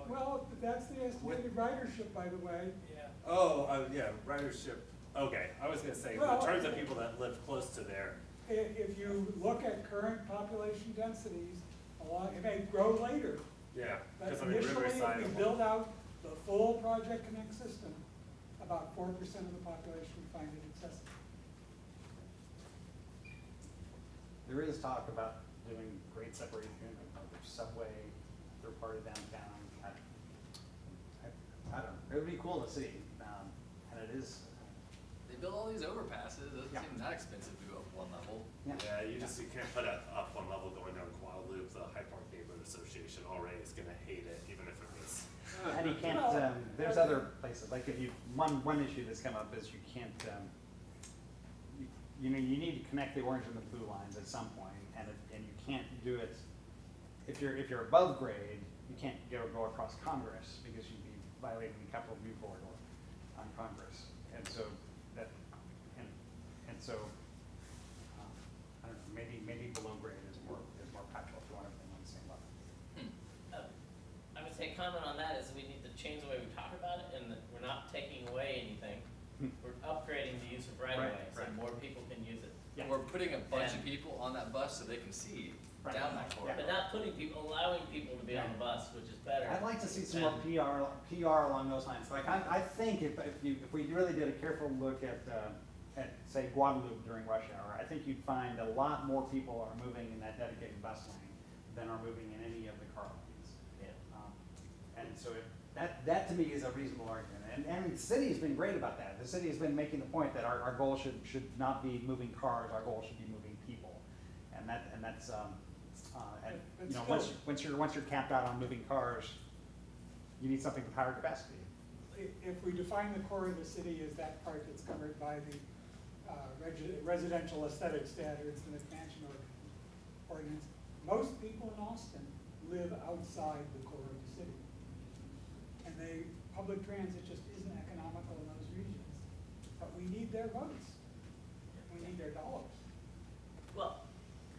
well, that's the estimated ridership, by the way. Yeah. Oh, yeah, ridership. Okay, I was gonna say, Well, in terms of people that live close to there. If you look at current population densities, it may grow later. Yeah, But because I mean, initially, Riverside. if we build out the full Project Connect system, about 4% of the population would find it accessible. There is talk about doing grade separation of subway, third party downtown. I don't know. It would be cool to see, and it is. They build all these overpasses, it doesn't Yeah. seem that expensive to go up one level. Yeah. Yeah, you can't put it up one level going down Guadalupe. The Hyde Park Neighborhood Association already is gonna hate it, even if it was. And you can't, there's other places, like if one issue that's come up is you can't, you need to connect the orange and the blue lines at some point, and you can't do it, if you're above grade, you can't go across Congress, because you'd be violating the Capitol View corridor on Congress. And so I don't know, maybe below grade is more practical if you want everything on the same level. I would say comment on that is we need to change the way we talk about it, and that we're not taking away anything. We're upgrading the use of right of way, so right. more people can use it. Yeah. We're putting a bunch of And- people on that bus so they can see Right. down that corridor. But not allowing people to be on the bus, which is better. I'd like to see some more PR along those lines. Like I think if we really did a careful look at say Guadalupe during rush hour, I think you'd find a lot more people are moving in that dedicated bus lane than are moving in any of the car lanes. Yeah. And so that to me is a reasonable argument. And the city has been great about that. The city has been making the point that our goal should not be moving cars. Our goal should be moving people. And that's you know, once you're capped out on moving cars, you need something with higher capacity. If we define the core of the city as that part that's covered by the residential aesthetic standards and the expansion ordinance, most people in Austin live outside the core of the city. And public transit just isn't economical in those regions. But we need their votes. We need their dollars. Well,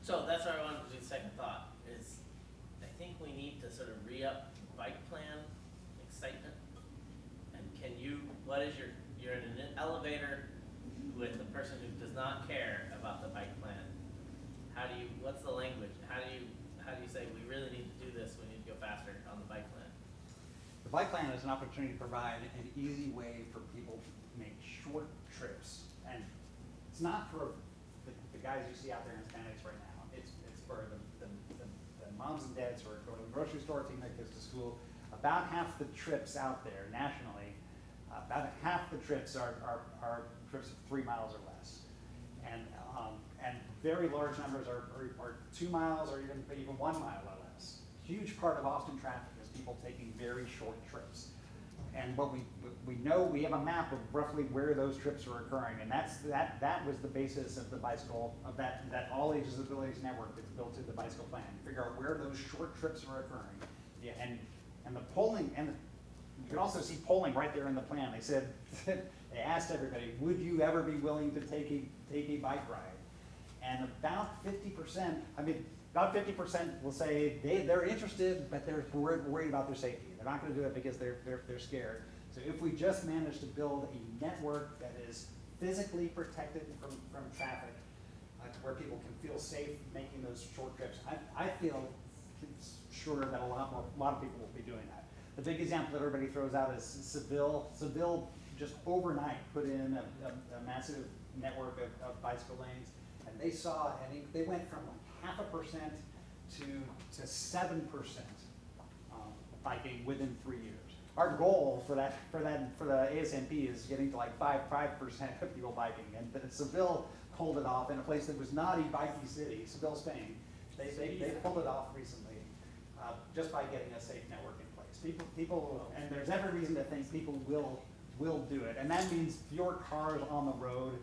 so that's where I wanted to do the second thought, is I think we need to to sort of re-up bike plan excitement? And can you, what is you're in an elevator with a person who does not care about the bike plan. What's the language? How do you say we really need to do this, we need to go faster on the bike plan? The bike plan is an opportunity to provide an easy way for people to make short trips. And it's not for the guys you see out there in Hispanics right now. It's for the moms and dads who are going to the grocery store, taking their kids to school. About half the trips out there nationally, about half the trips are trips of 3 miles or less. And very large numbers are 2 miles or even 1 mile or less. Huge part of Austin traffic is people taking very short trips. And what we know, we have a map of roughly where those trips are occurring, and that was the basis of the bicycle, of that All Ages Abilities Network that's built into the bicycle plan. Figure out where those short trips are occurring. Yeah, and the polling, and you can also see polling right there in the plan. They said, they asked everybody, would you ever be willing to take a bike ride? And about 50%, about 50% will say they're interested, but they're worried about their safety. They're not going to do it because they're scared. So if we just manage to build a network that is physically protected from traffic, where people can feel safe making those short trips, I feel sure that a lot of people will be doing that. The big example that everybody throws out is Seville. Seville just overnight put in a massive network of bicycle lanes, and they saw, and they went from like 0.5% to 7% biking within 3 years. Our goal for the ASNP is getting to like 5% of people biking, and Seville pulled it off in a place that was not a bikey city, Seville, Spain. They pulled it off recently just by getting a safe network in place. People, and there's every reason to think people will do it, and that means fewer cars on the road,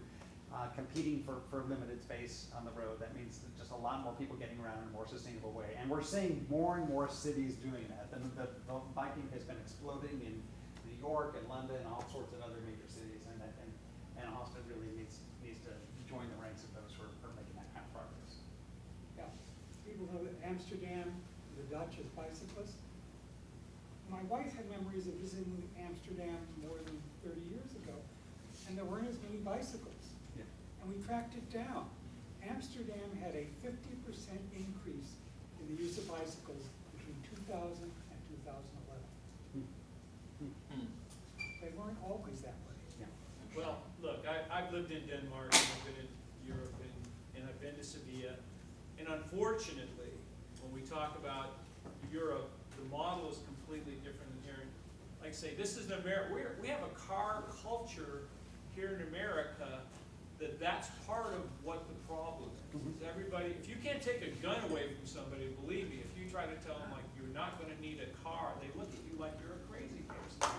competing for limited space on the road. That means just a lot more people getting around in a more sustainable way. And we're seeing more and more cities doing that. The biking has been exploding in New York and London and all sorts of other major cities, and Austin really needs to join the ranks of those who are making that kind of progress. Yeah, people know that Amsterdam, the Dutch as bicyclists. My wife had memories of visiting Amsterdam more than 30 years ago, and there weren't as many bicycles. And we tracked it down. Amsterdam had a 50% increase in the use of bicycles between 2000 and 2011. They weren't always that way. Yeah. Well, look, I've lived in Denmark, and I've been in Europe, and I've been to Sevilla. And unfortunately, when we talk about Europe, the model is completely different than here. Like I say, this is America. We have a car culture here in America that's part of what the problem is. Everybody, if you can't take a gun away from somebody, believe me, if you try to tell them like you're not going to need a car, they look at you like you're a crazy person.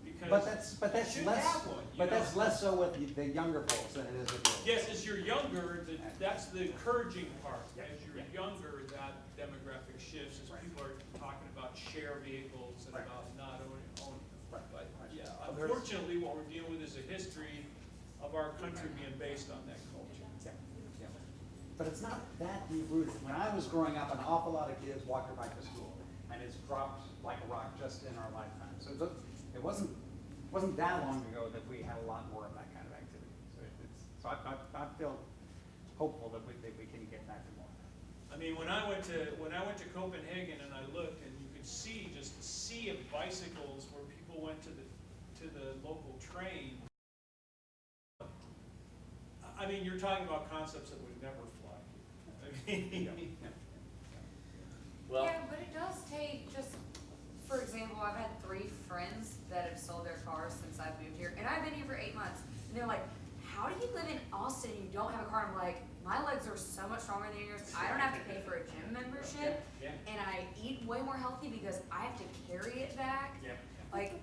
Because that's less so with the younger folks than it is with the older. Yes, as you're younger, that's the encouraging part. As you're younger, that demographic shifts as people are talking about share vehicles and about not owning them. But yeah, unfortunately, what we're dealing with is a history of our country being based on that culture. Yeah. Yeah. But it's not that deep rooted. When I was growing up, an awful lot of kids walked their bike to school, and it's dropped like a rock just in our lifetime. So it wasn't that long ago that we had a lot more of that kind of activity. So I feel hopeful that we can get back to more. I mean, when I went to Copenhagen and I looked, and you could see just a sea of bicycles where people went to the local train. I mean, you're talking about concepts that would never fly. I mean, Well, yeah, but it does take just, for example, I've had 3 friends that have sold their cars since I've moved here, and I've been here for 8 months. And they're like, how do you live in Austin and you don't have a car? I'm like, my legs are so much stronger than yours. I don't have to pay for a gym membership, and I eat way more healthy because I have to carry it back. Like,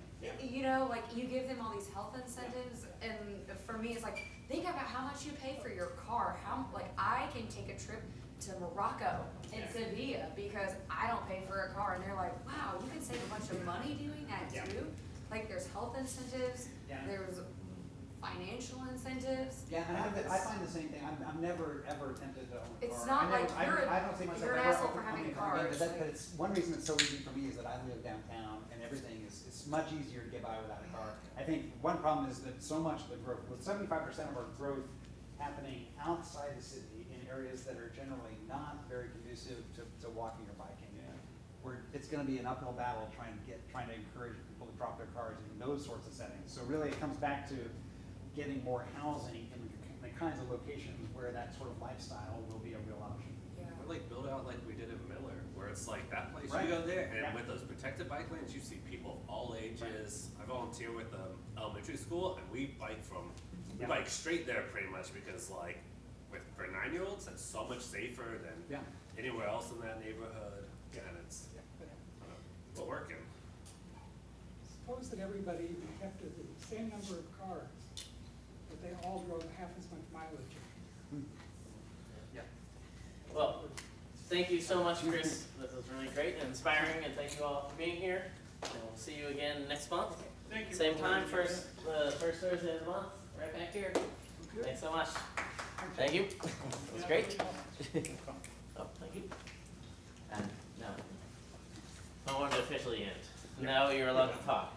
you know, like you give them all these health incentives, and for me, it's like, think about how much you pay for your car. Like, I can take a trip to Morocco and Sevilla because I don't pay for a car, and they're like, wow, you can save a bunch of money doing that too. Like, there's health incentives. There's financial incentives. Yeah, and I find the same thing, I'm never, ever tempted to own a car. It's not I never- like you're- I don't see myself you're an ever asshole for owning having a car again, cars, but like- but it's, one reason it's so easy for me is that I live downtown, and everything is, it's much easier to get by without a car. I think one problem is that so much of the growth, with 75% of our growth happening outside the city in areas that are generally not very conducive to walking or biking. Where it's gonna be an uphill battle trying to encourage people to drop their cars in those sorts of settings. So really it comes back to getting more housing in the kinds of locations where that sort of lifestyle will be a real option. Yeah. Or like build out like we did in Miller, where it's like that place, Right. you go there, and Yeah. with those protected bike lanes, you see people of all ages. I volunteer with elementary school, and we bike Yeah. bike straight there pretty much because like, for 9-year-olds, that's so much safer than Yeah. anywhere else in that neighborhood. Yeah, and it's working. Suppose that everybody kept the same number of cars, but they all drove half as much mileage. Yeah. Well, thank you so much, Chris. This was really great and inspiring, and thank you all for being here. And we'll see you again next month. Thank you. Same time, the first Thursday of the month, right back here. Thanks so much. Thank you. That was great. Oh, thank you. And now, I wanted to officially end. Now you're allowed to talk.